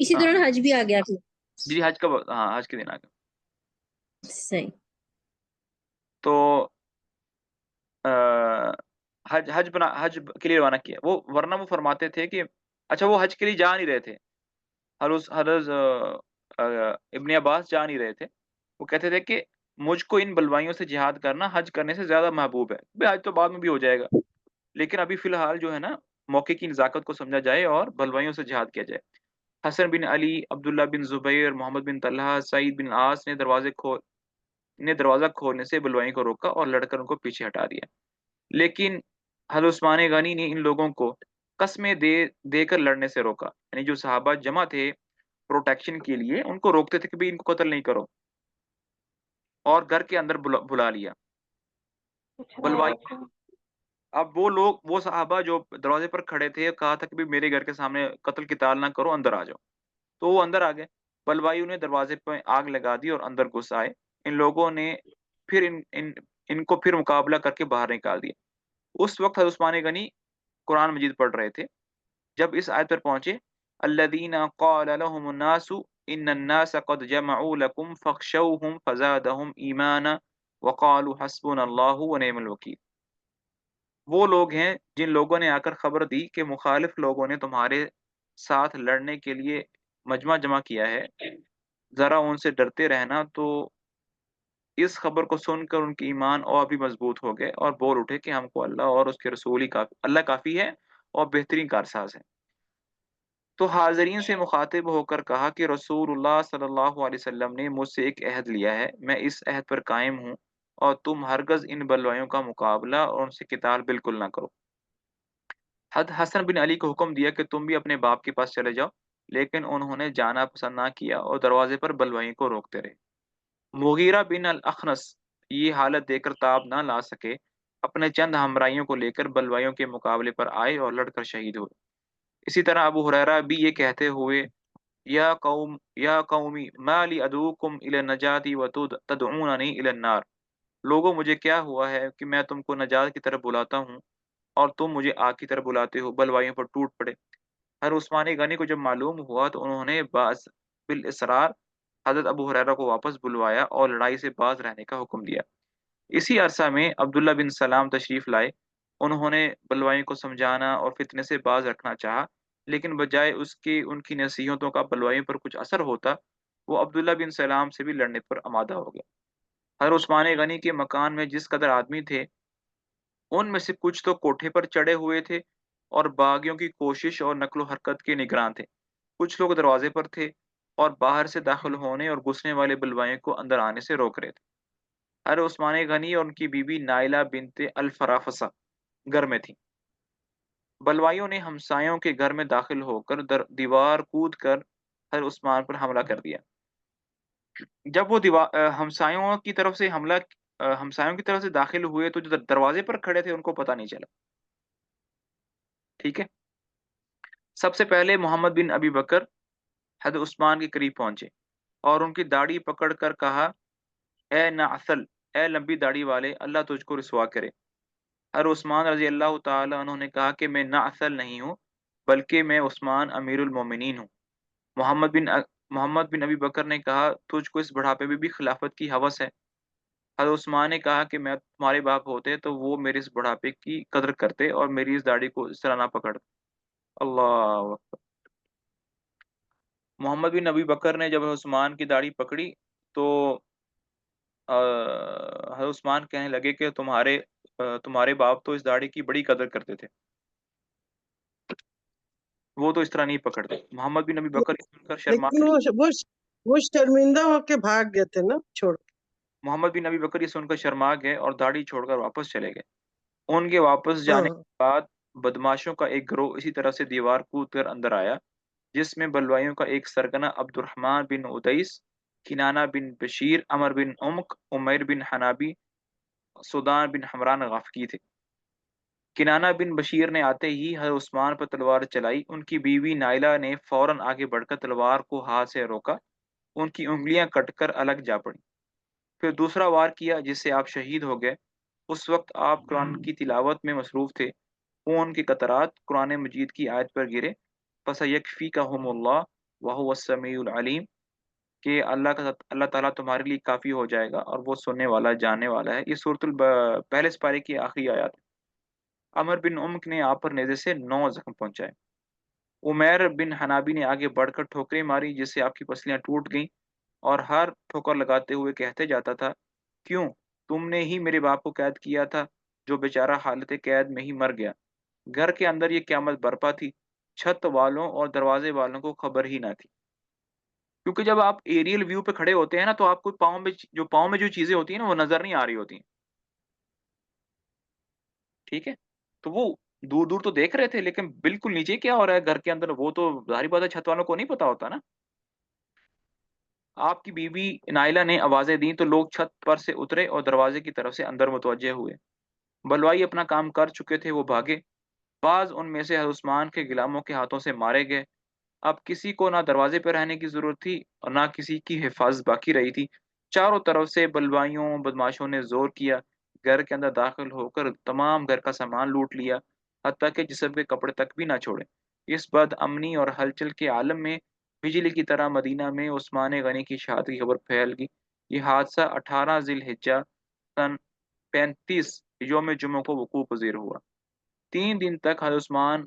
اسی ہاں دوران حج بھی آ گیا پھر. جی حج کا ہاں حج کے دن آ گیا. صحیح. تو حج کے لیے روانہ کیا وہ، ورنہ وہ فرماتے تھے کہ اچھا وہ حج کے لیے جا نہیں رہے تھے. حضرت ابن عباس جا نہیں رہے تھے. وہ کہتے تھے کہ مجھ کو ان بلوائیوں سے جہاد کرنا حج کرنے سے زیادہ محبوب ہے. بھائی حج تو بعد میں بھی ہو جائے گا، لیکن ابھی فی الحال جو ہے نا موقع کی نزاکت کو سمجھا جائے اور بلوائیوں سے جہاد کیا جائے. حسن بن علی، عبداللہ بن زبیر، محمد بن طلحہ، سعید بن عاص نے دروازہ کھولنے سے بلوائیوں کو روکا اور لڑ کر ان کو پیچھے ہٹا دیا. لیکن حضرت عثمان غنی نے ان لوگوں کو قسمیں دے کر لڑنے سے روکا. یعنی جو صحابہ جمع تھے پروٹیکشن کے لیے، ان کو روکتے تھے کہ ان کو قتل نہیں کرو، اور گھر کے اندر بلا لیا. اچھا بلوائی ٹھیک ہے. اب وہ صحابہ جو دروازے پر کھڑے تھے، کہا تھا کہ میرے گھر کے سامنے قتل قتال نہ کرو، اندر آ جاؤ. تو وہ اندر آ گئے. بلوائیوں نے دروازے پہ آگ لگا دی اور اندر گھس آئے. ان لوگوں نے پھر ان کو پھر مقابلہ کر کے باہر نکال دیا. اس وقت حضرت عثمان غنی قرآن مجید پڑھ رہے تھے. جب اس آیت پر پہنچے الذین قال لهم الناس ان الناس قد جمعوا لكم فاخشوهم فزادهم ایمانا وقالوا حسبنا اللہ ونعم الوکیل. وہ لوگ ہیں جن لوگوں نے آ کر خبر دی کہ مخالف لوگوں نے تمہارے ساتھ لڑنے کے لیے مجمع جمع کیا ہے، ذرا ان سے ڈرتے رہنا. تو اس خبر کو سن کر ان کے ایمان اور بھی مضبوط ہو گئے اور بول اٹھے کہ ہم کو اللہ اور اس کے رسول ہی کافی، اللہ کافی ہے اور بہترین کارساز ہے. تو حاضرین سے مخاطب ہو کر کہا کہ رسول اللہ صلی اللہ علیہ وسلم نے مجھ سے ایک عہد لیا ہے، میں اس عہد پر قائم ہوں، اور تم ہرگز ان بلوائیوں کا مقابلہ اور ان سے قتال بالکل نہ کرو. حسن بن علی کو حکم دیا کہ تم بھی اپنے باپ کے پاس چلے جاؤ، لیکن انہوں نے جانا پسند نہ کیا اور دروازے پر بلوائیوں کو روکتے رہے. مغیرہ بن الاخنس یہ حالت دیکھ کر تاب نہ لا سکے، اپنے چند ہمراہیوں کو لے کر بلوائیوں کے مقابلے پر آئے اور لڑ کر شہید ہوئے. اسی طرح ابو ہریرہ بھی یہ کہتے ہوئے یا قومی ما لی ادعوکم الی النجات وتدعوننی الی النار. لوگوں مجھے کیا ہوا ہے کہ میں تم کو نجات کی طرف بلاتا ہوں اور تم مجھے آگ کی طرف بلاتے ہو. بلوائیوں پر ٹوٹ پڑے. ہر عثمان غنی کو جب معلوم ہوا تو انہوں نے بالاسرار حضرت ابو ہریرہ کو واپس بلوایا اور لڑائی سے باز رہنے کا حکم دیا. اسی عرصہ میں عبداللہ بن سلام تشریف لائے. انہوں نے بلوائیوں کو سمجھانا اور فتنے سے باز رکھنا چاہا، لیکن بجائے اس کے ان کی نصیحتوں کا بلوائیوں پر کچھ اثر ہوتا، وہ عبداللہ بن سلام سے بھی لڑنے پر آمادہ ہو گیا. حضرت عثمان غنی کے مکان میں جس قدر آدمی تھے، ان میں سے کچھ تو کوٹھے پر چڑھے ہوئے تھے اور باغیوں کی کوشش اور نقل و حرکت کے نگراں تھے. کچھ لوگ دروازے پر تھے اور باہر سے داخل ہونے اور گھسنے والے بلوائیوں کو اندر آنے سے روک رہے تھے. حضرت عثمان غنی اور ان کی بیوی نائلہ بنت الفرافسہ گھر میں تھیں. بلوائیوں نے ہمسایوں کے گھر میں داخل ہو کر دیوار کود کر حضرت عثمان پر حملہ کر دیا. جب وہ ہمسایوں کی طرف سے داخل ہوئے تو جو دروازے پر کھڑے تھے ان کو پتہ نہیں چلا. ٹھیک ہے. سب سے پہلے محمد بن ابی بکر حضرت عثمان کے قریب پہنچے اور ان کی داڑھی پکڑ کر کہا، اے نعسل، اے لمبی داڑھی والے، اللہ تجھ کو رسوا کرے. حضرت عثمان رضی اللہ تعالی عنہ نے کہا کہ میں نعسل نہیں ہوں، بلکہ میں عثمان امیر المومنین ہوں. محمد بن ابی بکر نے کہا، تجھ کو اس بڑھاپے میں بھی خلافت کی ہوس ہے. حضرت عثمان نے کہا کہ میں تمہارے باپ ہوتے تو وہ میرے اس بڑھاپے کی قدر کرتے اور میری اس داڑھی کو اس طرح نہ پکڑتے. اللہ اکبر. محمد بن ابی بکر نے جب عثمان کی داڑھی پکڑی تو حضرت عثمان کہنے لگے کہ تمہارے باپ تو اس داڑھی کی بڑی قدر کرتے تھے، وہ تو اس طرح نہیں پکڑتے. محمد بن ابی بکر یہ سن کر شرما لیکن وہ شرمندہ ہو کے بھاگ گئے تھے نا چھوڑ کے. محمد بن ابی بکر یہ سن کر شرما گئے اور داڑھی چھوڑ کر واپس چلے گئے. ان کے واپس جانے ہاں. کے بعد بدماشوں کا ایک گروہ اسی طرح سے دیوار کود کر اندر آیا، جس میں بلوائیوں کا ایک سرگنا عبد الرحمن بن ادیس، کنانہ بن بشیر، عمر بن عمق، عمیر بن حنابی، سودان بن حمران غافقی تھے. کنانہ بن بشیر نے آتے ہی حضرت عثمان پر تلوار چلائی. ان کی بیوی نائلہ نے فوراً آگے بڑھ کر تلوار کو ہاتھ سے روکا. ان کی انگلیاں کٹ کر الگ جا پڑی. پھر دوسرا وار کیا جس سے آپ شہید ہو گئے. اس وقت آپ قرآن کی تلاوت میں مصروف تھے. خون کے قطرات قرآن مجید کی آیت پر گرے، فَسَيَكْفِيكَهُمُ اللَّهُ، وَهُوَ السَّمِيعُ الْعَلِيمُ، کہ اللہ تعالیٰ تمہارے لیے کافی ہو جائے گا اور وہ سننے والا جاننے والا ہے۔ یہ سورۃ پہلے سپارے کی آخری آیات ہے۔ عمر بن نے آپ پر نیزے سے 9 زخم پہنچائے۔ عمیر بن حنابی نے آگے بڑھ کر ٹھوکریں ماری جس سے آپ کی پسلیاں ٹوٹ گئیں، اور ہر ٹھوکر لگاتے ہوئے کہتے جاتا تھا، کیوں تم نے ہی میرے باپ کو قید کیا تھا جو بیچارہ حالت قید میں ہی مر گیا۔ گھر کے اندر یہ قیامت برپا تھی، چھت والوں اور دروازے والوں کو خبر ہی نہ تھی، کیونکہ جب آپ ایریل ویو پہ کھڑے ہوتے ہیں نا تو آپ کو پاؤں میں جو چیزیں ہوتی ہیں نا وہ نظر نہیں آ رہی ہوتی ہیں، ٹھیک ہے؟ تو وہ دور دور تو دیکھ رہے تھے، لیکن بالکل نیچے کیا ہو رہا ہے گھر کے اندر وہ تو ظاہری بات ہے چھت والوں کو نہیں پتا ہوتا نا۔ آپ کی بیوی نائلہ نے آوازیں دیں تو لوگ چھت پر سے اترے اور دروازے کی طرف سے اندر متوجہ ہوئے۔ بلوائی اپنا کام کر چکے تھے، وہ بھاگے۔ بعض ان میں سے حضرت عثمان کے غلاموں کے ہاتھوں سے مارے گئے۔ اب کسی کو نہ دروازے پہ رہنے کی ضرورت تھی اور نہ کسی کی حفاظت باقی رہی تھی۔ چاروں طرف سے بلوائیوں بدماشوں نے زور کیا، گھر کے اندر داخل ہو کر تمام گھر کا سامان لوٹ لیا، حتیٰ کہ جسم کے کپڑے تک بھی نہ چھوڑے۔ اس بد امنی اور ہلچل کے عالم میں بجلی کی طرح مدینہ میں عثمان غنی کی شہادت کی خبر پھیل گئی۔ یہ حادثہ 18 ذی الحجہ سن 35 یوم جمعہ کو وقوع پذیر ہوا۔ 3 دن تک حضرت عثمان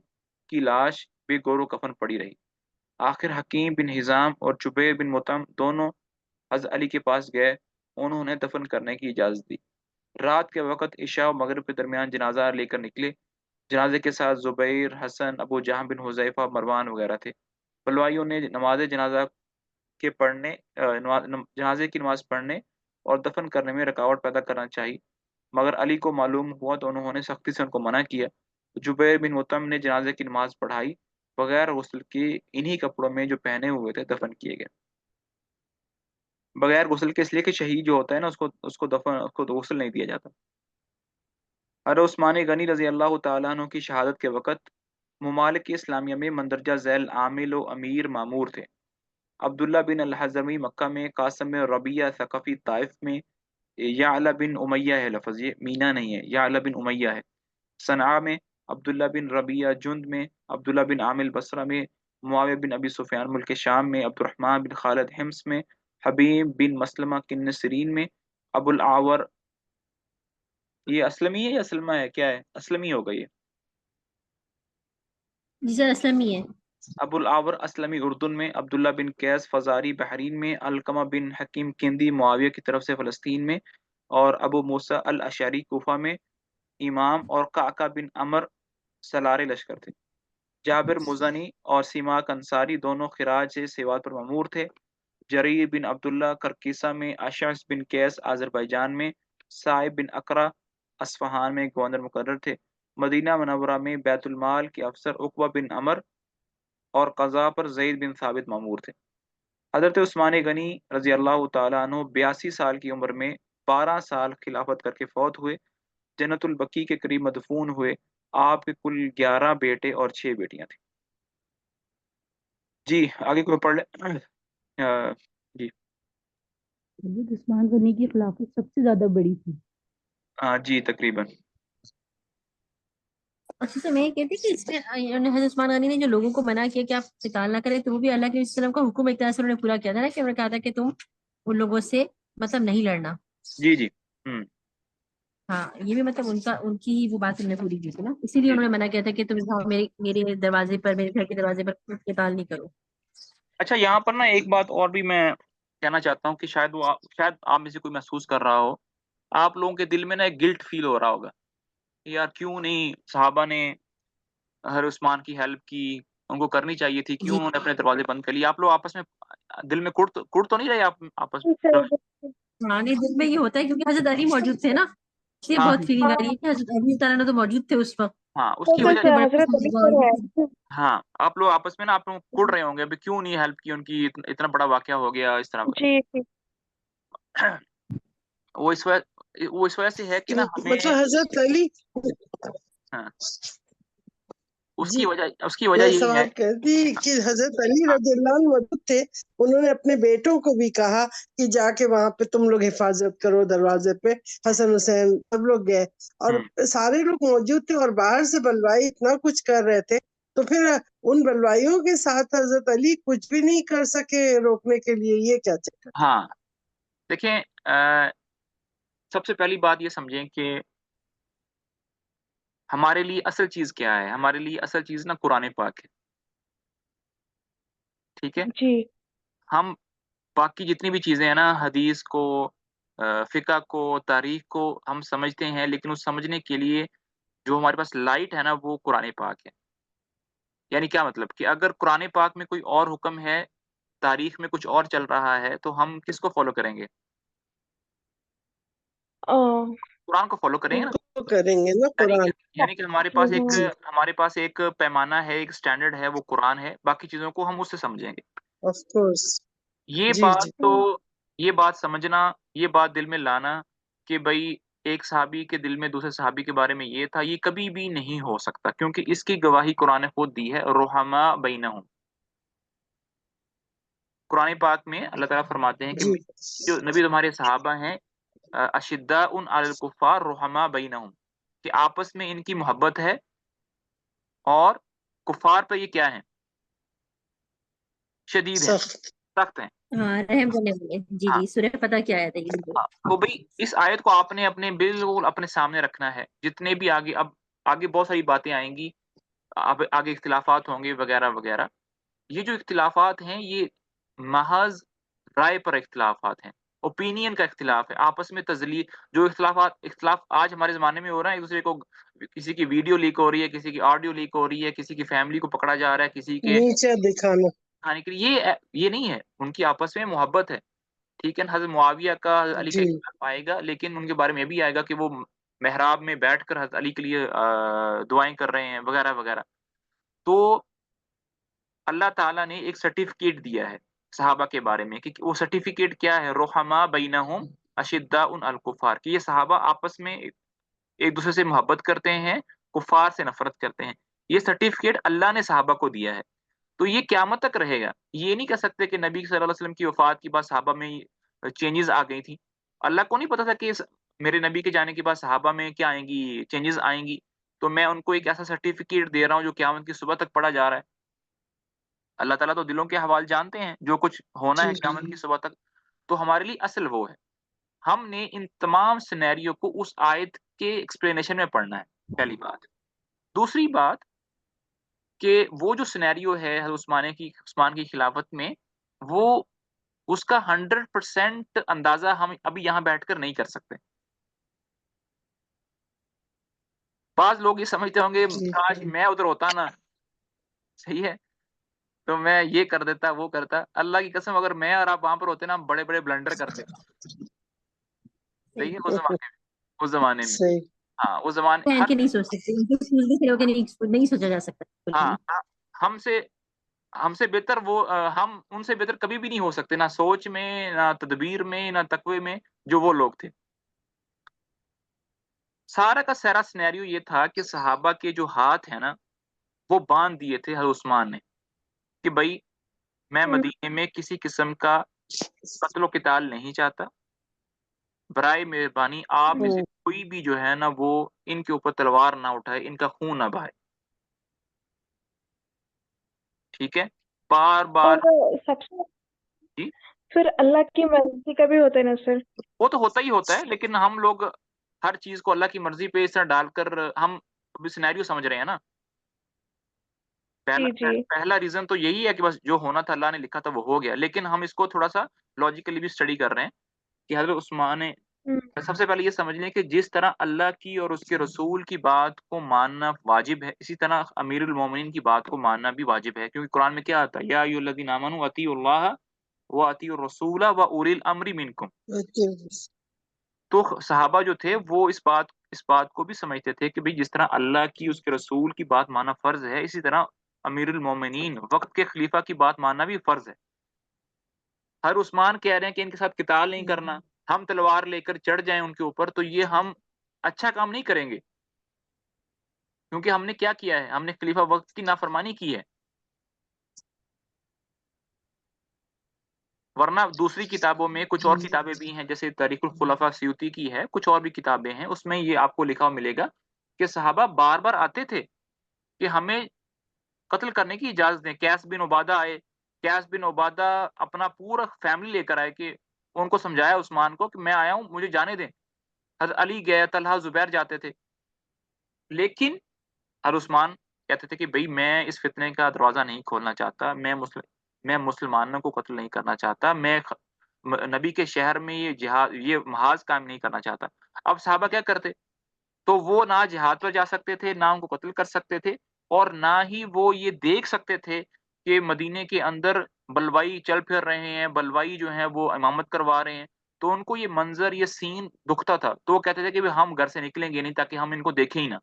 کی لاش بے گور و کفن پڑی رہی۔ آخر حکیم بن حزام اور جبیر بن مطعم دونوں حضرت علی کے پاس گئے، انہوں نے دفن کرنے کی اجازت دی۔ رات کے وقت عشاء و مغرب کے درمیان جنازہ لے کر نکلے۔ جنازے کے ساتھ زبیر، حسن، ابو جہم بن حذیفہ، مروان وغیرہ تھے۔ بلوائیوں نے جنازے کی نماز پڑھنے اور دفن کرنے میں رکاوٹ پیدا کرنا چاہی، مگر علی کو معلوم ہوا تو انہوں نے سختی سے ان کو منع کیا۔ جبیر بن مطعم نے جنازے کی نماز پڑھائی، بغیر غسل کے انہی کپڑوں میں جو پہنے ہوئے تھے دفن کیے گئے۔ بغیر غسل کے اس لیے کہ شہید جو ہوتا ہے نا اس کو غسل نہیں دیا جاتا۔ حضرت عثمان غنی رضی اللہ تعالیٰ عنہ کی شہادت کے وقت ممالک اسلامیہ میں مندرجہ ذیل عامل و امیر مامور تھے۔ عبداللہ بن الحزمی مکہ میں، قاسم بن ربیعہ ثقفی طائف میں، یعلا بن امیہ ہے، لفظ یہ مینا نہیں ہے، یعلا بن امیہ ہے، صنعاء میں، عبداللہ بن ربیعہ جند میں، عبداللہ بن عامل بصرہ میں، معاویہ بن ابی سفیان ملک شام میں، عبد الرحمن بن خالد حمص میں، حبیب بن مسلمہ کن سرین میں، ابو العاور، یہ اسلمی ہے یا اسلمہ ہے، کیا ہے؟ اسلمی ہوگا یہ، جی سر اسلمی ہے۔ ابو العاور اسلمی اردن میں، عبداللہ بن قیس فزاری بحرین میں، علقمہ بن حکیم کندی معاویہ کی طرف سے فلسطین میں، اور ابو موسیٰ الاشعری کوفہ میں امام، اور قعقع بن عمر سلار لشکر تھے۔ جابر مزنی اور سیماک انصاری دونوں خراج سے سوات پر مامور تھے۔ جریر بن عبداللہ کرکیسہ میں، اشعث بن قیس آذربائیجان میں، صائب بن اقرا اصفہان میں گورنر مقرر تھے۔ مدینہ منورہ میں بیت المال کے افسر عقبہ بن عمر اور قضاء پر زید بن ثابت مامور تھے۔ حضرت عثمان غنی رضی اللہ تعالیٰ عنہ 82 سال کی عمر میں 12 سال خلافت کر کے فوت ہوئے، جنت البقیع کے قریب مدفون ہوئے۔ آپ کے کل 11 بیٹے اور 6 بیٹیاں تھیں۔ جی آگے کوئی پڑھ لے۔ جی حضرت عثمان غنی کی خلافت سب سے زیادہ بڑی تھی۔ جی تقریباً۔ اچھا سے میں یہ کہتی کہ اس میں حضرت عثمان غنی نے جو لوگوں کو منع کیا کہ آپ قتال نہ کریں، تو وہ بھی اللہ کے وسلم کا حکم ایک طرح سے انہوں نے پورا کیا تھا نا، کہ انہوں نے کہا تھا کہ تم ان لوگوں سے مطلب نہیں لڑنا۔ جی جی ہاں یہ بھی مطلب ان کی وہ بات انہوں نے پوری کی تھی نا، اسی لیے انہوں نے منع کیا تھا کہ تم میرے دروازے پر، میرے گھر کے دروازے پر قتال نہیں کرو۔ اچھا یہاں پر نا ایک بات اور بھی میں کہنا چاہتا ہوں کہ شاید آپ میں سے کوئی محسوس کر رہا ہو، آپ لوگوں کے دل میں نا ایک گلٹ فیل ہو رہا ہوگا، یار کیوں نہیں صحابہ نے ہر عثمان کی ہیلپ کی، ان کو کرنی چاہیے تھی، کیوں انہوں نے اپنے دروازے بند کر لیے؟ آپ لوگ آپس میں دل میں کڑ تو نہیں رہے آپ آپس میں؟ ہاں نہیں دل میں یہ ہوتا ہے کیونکہ حضرت علی موجود تھے نا، اس لیے ہاں بہت فیلنگ آ رہی ہے کہ حضرت علی تعالیٰ نے تو موجود تھے اس وقت۔ ہاں اس کی وجہ حضرت علی پر ہے۔ ہاں آپ لوگ آپس میں نا آپ لوگ کڑ رہے ہوں گے ابھی کیوں نہیں ہیلپ کی ان کی، اتنا بڑا واقعہ ہو گیا اس طرح۔ جی جی وہ اس وجہ سے ہے کہ نا ہمیں مطلب حضرت علی، ہاں اس جی کی وجہ میں یہی ہے۔ سوال کرتی کہ حضرت علی رضی اللہ عنہ موجود تھے، انہوں نے اپنے بیٹوں کو بھی کہا کہ جا کے وہاں پہ تم لوگ حفاظت کرو دروازے پہ، حسن حسین سب لوگ گئے اور سارے لوگ موجود تھے، اور باہر سے بلوائی اتنا کچھ کر رہے تھے تو پھر ان بلوائیوں کے ساتھ حضرت علی کچھ بھی نہیں کر سکے روکنے کے لیے، یہ کیا چکر؟ ہاں دیکھیں، سب سے پہلی بات یہ سمجھیں کہ ہمارے لیے اصل چیز کیا ہے. ہمارے لیے اصل چیز نا قرآن پاک ہے. ٹھیک ہے، جی ہم باقی جتنی بھی چیزیں ہیں نا، حدیث کو، فقہ کو، تاریخ کو ہم سمجھتے ہیں، لیکن اس سمجھنے کے لیے جو ہمارے پاس لائٹ ہے نا وہ قرآن پاک ہے. یعنی کیا مطلب کہ اگر قرآن پاک میں کوئی اور حکم ہے، تاریخ میں کچھ اور چل رہا ہے، تو ہم کس کو فالو کریں گے؟ قرآن کو فالو کریں گے ان نا. کو کریں گے نا یعنی قرآن. یعنی کہ جی ہمارے پاس ایک پیمانہ ہے، ایک سٹینڈرڈ ہے، وہ قرآن ہے. باقی چیزوں کو ہم اس سے سمجھیں گے. Of course. یہ جی بات جی تو یہ بات سمجھنا، یہ بات دل میں لانا کہ بھائی ایک صحابی کے دل میں دوسرے صحابی کے بارے میں یہ تھا، یہ کبھی بھی نہیں ہو سکتا، کیونکہ اس کی گواہی قرآن نے خود دی ہے. رحما بینہم. قرآن پاک میں اللہ تعالیٰ فرماتے ہیں کہ جی جو نبی تمہارے صحابہ ہیں، اشداء علی الکفار رحما بینہم، کہ آپس میں ان کی محبت ہے، اور کفار پہ یہ کیا ہیں؟ شدید ہیں، سخت. سخت ہیں. ہاں رحم کرنے والے. جی ہاں جی، سورہ فتح کی آیت ہے یہ بالکل. تو بھائی اس آیت کو آپ نے اپنے بالکل اپنے سامنے رکھنا ہے. جتنے بھی آگے، اب آگے بہت ساری باتیں آئیں گی، اب آگے اختلافات ہوں گے وغیرہ وغیرہ. یہ جو اختلافات ہیں یہ محض رائے پر اختلافات ہیں، اوپینین کا اختلاف ہے، آپس میں تزلیل. جو اختلاف آج ہمارے زمانے میں ہو رہا ہے، ایک دوسرے کو، کسی کی ویڈیو لیک ہو رہی ہے، کسی کی آڈیو لیک ہو رہی ہے، کسی کی فیملی کو پکڑا جا رہا ہے، کسی کے نیچے دکھانا. کھانے کے لیے، یہ نہیں ہے. ان کی آپس میں محبت ہے. ٹھیک ہے، حضرت معاویہ کا حضرت علی کا جی اختلاف آئے گا، لیکن ان کے بارے میں یہ بھی آئے گا کہ وہ محراب میں بیٹھ کر حضرت علی کے لیے دعائیں کر رہے ہیں وغیرہ وغیرہ. تو اللہ تعالیٰ نے ایک سرٹیفکیٹ دیا ہے صحابہ کے بارے میں، کہ وہ سرٹیفکیٹ کیا ہے؟ رحما بینہم اشداء علی الکفار، کہ یہ صحابہ آپس میں ایک دوسرے سے محبت کرتے ہیں، کفار سے نفرت کرتے ہیں. یہ سرٹیفکیٹ اللہ نے صحابہ کو دیا ہے. تو یہ قیامت تک رہے گا. یہ نہیں کہہ سکتے کہ نبی صلی اللہ علیہ وسلم کی وفات کے بعد صحابہ میں چینجز آ گئی تھی. اللہ کو نہیں پتا تھا کہ میرے نبی کے جانے کے بعد صحابہ میں کیا آئیں گی، چینجز آئیں گی. تو میں ان کو ایک ایسا سرٹیفکیٹ دے رہا ہوں جو قیامت کی صبح تک پڑھا جا رہا ہے. اللہ تعالیٰ تو دلوں کے حوال جانتے ہیں، جو کچھ ہونا ہے جی قیامت کی صبح تک. تو ہمارے لیے اصل وہ ہے. ہم نے ان تمام سینیریو کو اس آیت کے ایکسپلینیشن میں پڑھنا ہے، پہلی بات. دوسری بات کہ وہ جو سینیریو ہے حضرت عثمان کی خلافت میں، وہ اس کا 100% اندازہ ہم ابھی یہاں بیٹھ کر نہیں کر سکتے. بعض لوگ یہ سمجھتے ہوں گے جی کاش میں ادھر ہوتا نا، صحیح ہے، تو میں یہ کر دیتا وہ کرتا. اللہ کی قسم اگر میں اور آپ وہاں پر ہوتے نا، ہم بڑے بڑے بلنڈر کرتے. صحیح ہے، اس زمانے میں. صحیح. ہاں اس زمانے پہن کے نہیں سوچ سکتے، ان کو سوچ کے کھڑے ہو کے نہیں سوچا جا سکتا بالکل ہاں بھی. ہم سے بہتر وہ، ہم ان سے بہتر کبھی بھی نہیں ہو سکتے، نہ سوچ میں، نہ تدبیر میں، نہ تقوی میں، جو وہ لوگ تھے. سارا کا سارا سینیریو یہ تھا کہ صحابہ کے جو ہاتھ ہیں نا، وہ باندھ دیے تھے حضرت عثمان نے، کہ بھائی میں مدینے میں کسی قسم کا قتل و قتال نہیں چاہتا. برائے مہربانی آپ میں سے کوئی بھی جو ہے نا وہ ان کے اوپر تلوار نہ اٹھائے، ان کا خون نہ بہائے. ٹھیک ہے، بار بار. اور سب سے جی پھر اللہ کی مرضی کا بھی ہوتا ہے نا سر. وہ تو ہوتا ہی ہوتا ہے، لیکن ہم لوگ ہر چیز کو اللہ کی مرضی پہ اس طرح ڈال کر ہم سینیریو سمجھ رہے ہیں نا. جی جی پہلا ریزن تو یہی ہے کہ بس جو ہونا تھا اللہ نے لکھا تھا وہ ہو گیا، لیکن ہم اس کو تھوڑا سا لاجیکلی بھی اسٹڈی کر رہے ہیں کہ حضرت عثمان نے، سب سے پہلے یہ سمجھ لیں کہ جس طرح اللہ کی اور اس کے رسول کی بات کو ماننا واجب ہے، اسی طرح امیر المومنین کی بات کو ماننا بھی واجب ہے. کیونکہ قرآن میں کیا آتا ہے؟ یا ایھا الذین آمنوا اطیعوا اللہ واطیعوا الرسول واولی الامر منکم. تو صحابہ جو تھے وہ اس بات کو بھی سمجھتے تھے کہ بھئی جس طرح اللہ کی، اس کے رسول کی بات ماننا فرض ہے، اسی طرح امیر المومنین وقت کے خلیفہ کی بات ماننا بھی فرض ہے. ہر عثمان کہہ رہے ہیں کہ ان کے ساتھ قتال نہیں کرنا، ہم تلوار لے کر چڑھ جائیں ان کے اوپر، تو یہ ہم اچھا کام نہیں کریں گے. کیونکہ ہم نے کیا کیا ہے؟ ہم نے خلیفہ وقت کی نافرمانی کی ہے. ورنہ دوسری کتابوں میں کچھ اور کتابیں بھی ہیں، جیسے تاریخ الخلفاء سیوطی کی ہے، کچھ اور بھی کتابیں ہیں، اس میں یہ آپ کو لکھا ہوا ملے گا کہ صحابہ بار بار آتے تھے کہ ہمیں قتل کرنے کی اجازت دیں. قیس بن عبادہ آئے, قیس بن عبادہ اپنا پورا فیملی لے کر آئے کہ ان کو سمجھایا عثمان کو کہ میں آیا ہوں, مجھے جانے دیں. حضرت علی گئے, طلحہ زبیر جاتے تھے, لیکن حضرت عثمان کہتے تھے کہ بھئی میں اس فتنے کا دروازہ نہیں کھولنا چاہتا, میں مسلمانوں کو قتل نہیں کرنا چاہتا, میں نبی کے شہر میں یہ جہاد, یہ محاذ قائم نہیں کرنا چاہتا. اب صحابہ کیا کرتے؟ تو وہ نہ جہاد پر جا سکتے تھے, نہ ان کو قتل کر سکتے تھے, اور نہ ہی وہ یہ دیکھ سکتے تھے کہ مدینے کے اندر بلوائی چل پھر رہے ہیں, بلوائی جو ہیں وہ امامت کروا رہے ہیں. تو ان کو یہ منظر, یہ سین دکھتا تھا, تو وہ کہتے تھے کہ ہم گھر سے نکلیں گے نہیں تاکہ ہم ان کو دیکھیں ہی نہ.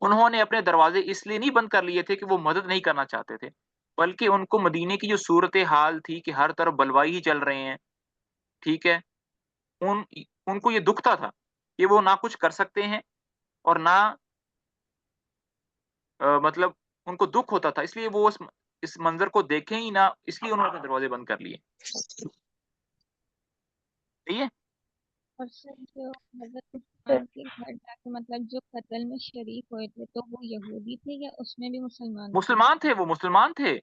انہوں نے اپنے دروازے اس لیے نہیں بند کر لیے تھے کہ وہ مدد نہیں کرنا چاہتے تھے, بلکہ ان کو مدینے کی جو صورت حال تھی کہ ہر طرف بلوائی ہی چل رہے ہیں, ٹھیک ہے, ان کو یہ دکھتا تھا کہ وہ نہ کچھ کر سکتے ہیں اور نہ مطلب ان کو دکھ ہوتا تھا, اس لیے وہ اس منظر کو دیکھیں ہی نہ, اس لیے انہوں نے اپنے دروازے بند کر لیے. ٹھیک ہے. اور سر جو حضرت عثمان کے گھر جا کے مطلب جو قتل میں شریک ہوئے تھے تو وہ یہودی تھے یا اس میں بھی مسلمان تھے, وہ مسلمان تھے.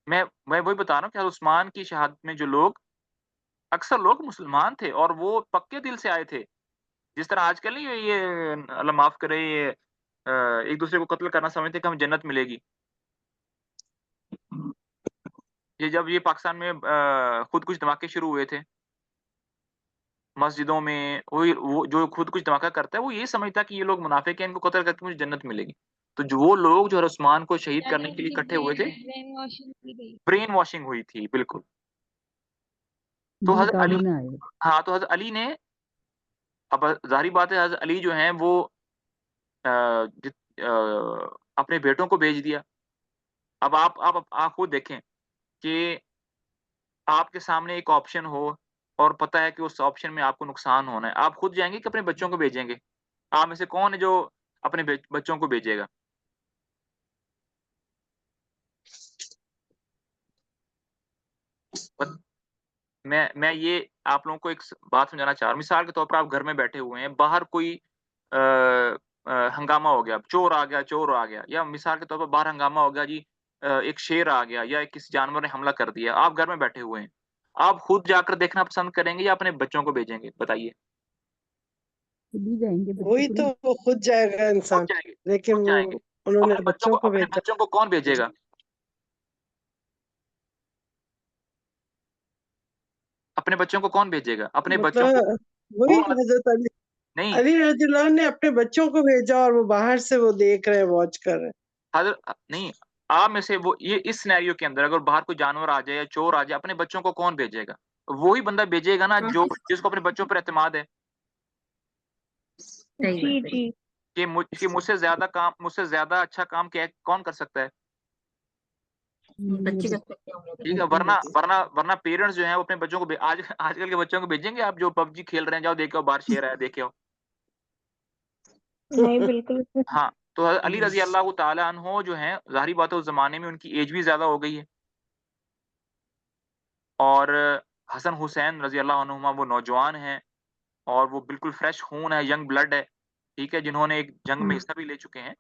میں وہی بتا رہا ہوں کہ حضرت عثمان کی شہادت میں جو لوگ, اکثر لوگ مسلمان تھے اور وہ پکے دل سے آئے تھے. جس طرح آج کل نہیں یہ اللہ معاف کرے, یہ ایک دوسرے کو قتل کرنا سمجھتے کہ ہمیں جنت ملے گی. یہ جب یہ پاکستان میں خود کچھ دھماکے شروع ہوئے تھے مسجدوں میں, وہ جو خود کچھ دھماکہ کرتا ہے وہ یہ سمجھتا کہ یہ لوگ منافق ہیں, ان کو قتل کر کے مجھے جنت ملے گی. تو جو وہ لوگ جو عثمان کو شہید کرنے کے لیے اکٹھے ہوئے تھے, برین واشنگ کی گئی. برین واشنگ ہوئی تھی, بالکل. تو جی حضرت علی, کعبے میں آئے. ہاں, تو حضرت علی نے, اب ظاہری بات ہے حضرت علی جو ہیں وہ اپنے بیٹوں کو بھیج دیا. اب آپ خود دیکھیں کہ آپ کے سامنے ایک آپشن ہو اور پتہ ہے کہ اس آپشن میں آپ کو نقصان ہونا ہے, آپ خود جائیں گے کہ اپنے بچوں کو بھیجیں گے؟ آپ میں سے کون ہے جو اپنے بچوں کو بھیجے گا؟ میں یہ آپ لوگوں کو ایک بات سمجھانا چاہ رہا ہوں. مثال کے طور پر آپ گھر میں بیٹھے ہوئے ہیں, باہر کوئی ہنگامہ ہو گیا, چور آ گیا, یا مثال کے طور پر باہر ہنگامہ ہو گیا جی, ایک شیر آ گیا یا کسی جانور نے حملہ کر دیا, آپ گھر میں بیٹھے ہوئے ہیں, آپ خود جا کر دیکھنا پسند کریں گے یا اپنے بچوں کو بھیجیں گے؟ بتائیے. بھی جائیں گے بچے وہی کو تو, نہیں. وہ خود جائے گا خود انسان, جائیں گے, لیکن خود وہ جائیں گے. انہوں نے بچوں کو اپنے بھیجا. بچوں کو کون بھیجے گا؟ اپنے بچوں کو کون بھیجے گا؟ اپنے بچوں کو مطلب وہی وہ حضرت علی نہیں, علی رضی اللہ عنہ نے اپنے بچوں کو بھیجا اور وہ باہر سے وہ دیکھ رہے, واچ کر رہے. حضرت نہیں, آپ میں سے وہ یہ اس سینیریو کے اندر اگر باہر کوئی جانور آ جائے یا چور آ جائے, اپنے بچوں کو کون بھیجے گا؟ وہی بندہ بھیجے گا نا جو جس کو اپنے بچوں پر اعتماد ہے جی جی کہ مجھ سے زیادہ اچھا کام کون کر سکتا ہے. بچے کر سکتے ہوں گے. ٹھیک ہے, ورنہ پیرنٹس جو ہیں وہ اپنے بچوں کو آج کل کے بچوں کو بھیجیں گے آپ جو پب جی کھیل رہے ہیں, جاؤ دیکھو باہر شیر ہے دیکھو. نہیں بالکل. ہاں, تو علی رضی اللہ تعالی عنہ جو ہیں, ظاہری بات ہے اس زمانے میں ان کی ایج بھی زیادہ ہو گئی ہے, اور حسن حسین رضی اللہ عنہما وہ نوجوان ہیں اور وہ بالکل فریش خون ہے, ینگ بلڈ ہے, ٹھیک ہے, جنہوں نے ایک جنگ میں حصہ بھی لے چکے ہیں.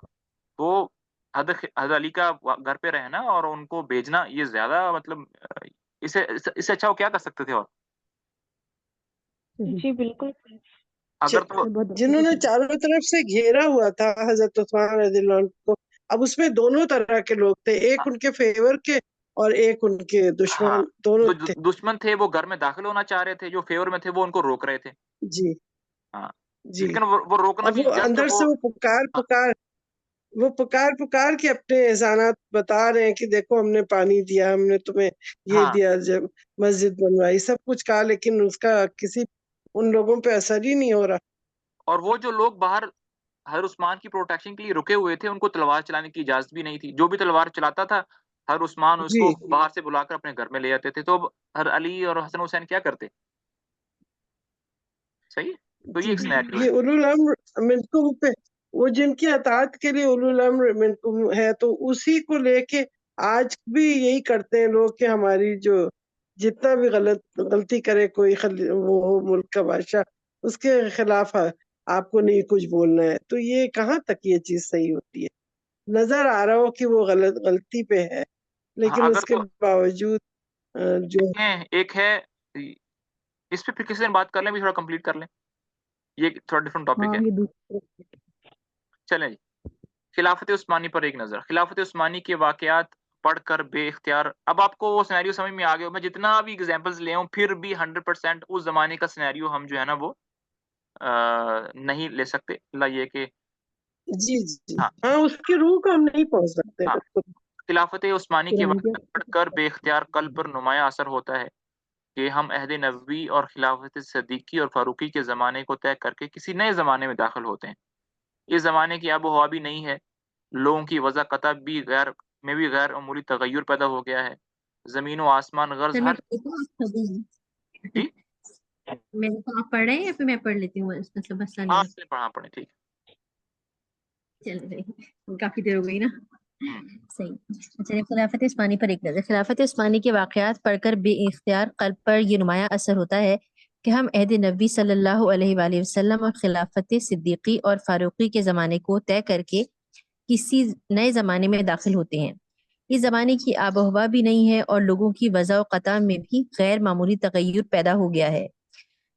تو حضرت علی کا گھر پہ رہنا اور ان کو بھیجنا یہ زیادہ مطلب اس سے اچھا وہ کیا کر سکتے تھے؟ اور جی بالکل. اگر تو جنہوں نے چاروں طرف سے گھیرا ہوا تھا حضرت عثمان رضی اللہ عنہ کو, اب اس میں دونوں طرح کے لوگ تھے, ایک ان کے فیور کے اور ایک ان کے ہاں, دشمن, دونوں جو تھے. دشمن تھے وہ گھر میں داخل ہونا چاہ رہے تھے, جو فیور میں تھے وہ ان کو روک رہے تھے. جی ہاں, جی. لیکن وہ روکنا اور بھی وہ جسٹ اندر وہ, سے وہ پکار کے اپنے احسانات بتا رہے ہیں کہ دیکھو ہم نے پانی دیا, ہم نے تمہیں یہ ہاں, دیا, جب مسجد بنوائی, سب کچھ کہا, لیکن اس کا کسی ان لوگوں پہ اثر ہی نہیں ہو رہا. اور وہ جو لوگ باہر حضرت عثمان کی پروٹیکشن کے لیے رکے ہوئے تھے, ان کو تلوار چلانے کی اجازت بھی نہیں تھی. جو بھی تلوار چلاتا تھا حضرت عثمان اس جی کو باہر سے بلا کر اپنے گھر میں لے آتے تھے. تو حضرت علی اور حسن حسین کیا کرتے؟ صحیح. تو یہ جی. ایک سینیریو ہے. یہ اولو الامر منکم پہ, وہ جن کی اطاعت کے لیے اولو الامر منکم ہے, تو اسی کو لے کے آج بھی یہی کرتے ہیں لوگ کہ ہماری جو جتنا بھی غلطی کرے کوئی وہ ہو ملک کا بادشاہ, اس کے خلاف آپ کو نہیں کچھ بولنا ہے. تو یہ کہاں تک یہ چیز صحیح ہوتی ہے؟ نظر آ رہا ہو کہ وہ غلطی پہ ہے، لیکن اگر اس کے تو باوجود جو دیکھیں، ایک ہے اس پہ پھر کسی دن بات کر لیں، بھی تھوڑا کمپلیٹ کر لیں، یہ تھوڑا ڈفرنٹ ٹاپک ہاں ہے. یہ دوسرے چلیں جی، خلافت عثمانی پر ایک نظر. خلافت عثمانی کے واقعات پڑھ کر بے اختیار، اب آپ کو وہ سینیریو سمجھ میں آ گیا. میں جتنا بھی اگزامپلس لے ہوں پھر بھی 100% اس زمانے کا سینیریو ہم جو ہے نا وہ نہیں لے سکتے. اللہ یہ کہ جی جی ہاں ہاں اس کی روح کو ہم نہیں پہنچ سکتے. ہاں بالکل. خلافت عثمانی کے قرآن واقعات پڑھ کر بے اختیار قلب پر نمایاں اثر ہوتا ہے کہ ہم عہد نبوی اور خلافت صدیقی اور فاروقی کے زمانے کو طے کر کے کسی نئے زمانے میں داخل ہوتے ہیں. اس زمانے کی آب و ہوا بھی نہیں ہے، لوگوں کی وضع قطع بھی غیر معمولی تغیر پیدا ہو گیا ہے. زمین و آسمان غرض چل میں ہر پڑھ لیتی ہوں، آپ خود جی میں آپ پڑھ رہے ہیں یا پھر میں پڑھ لیتی ہوں؟ اس مطلب مسئلہ نہیں ہاں ہے. سے پڑھا پڑھیں ٹھیک چل کافی دیر ہو گئی نا. ہے. صحیح. چلیے، خلافت عثمانی پر ایک نظر. خلافت عثمانی کے واقعات پڑھ کر بے اختیار قلب پر یہ نمایاں اثر ہوتا ہے کہ ہم عہد نبی صلی اللہ علیہ وآلہ وسلم اور خلافت صدیقی اور فاروقی کے زمانے کو طے کر کے کسی نئے زمانے میں داخل ہوتے ہیں. اس زمانے کی آب و ہوا بھی نہیں ہے اور لوگوں کی وضع و قطع میں بھی غیر معمولی تغیر پیدا ہو گیا ہے.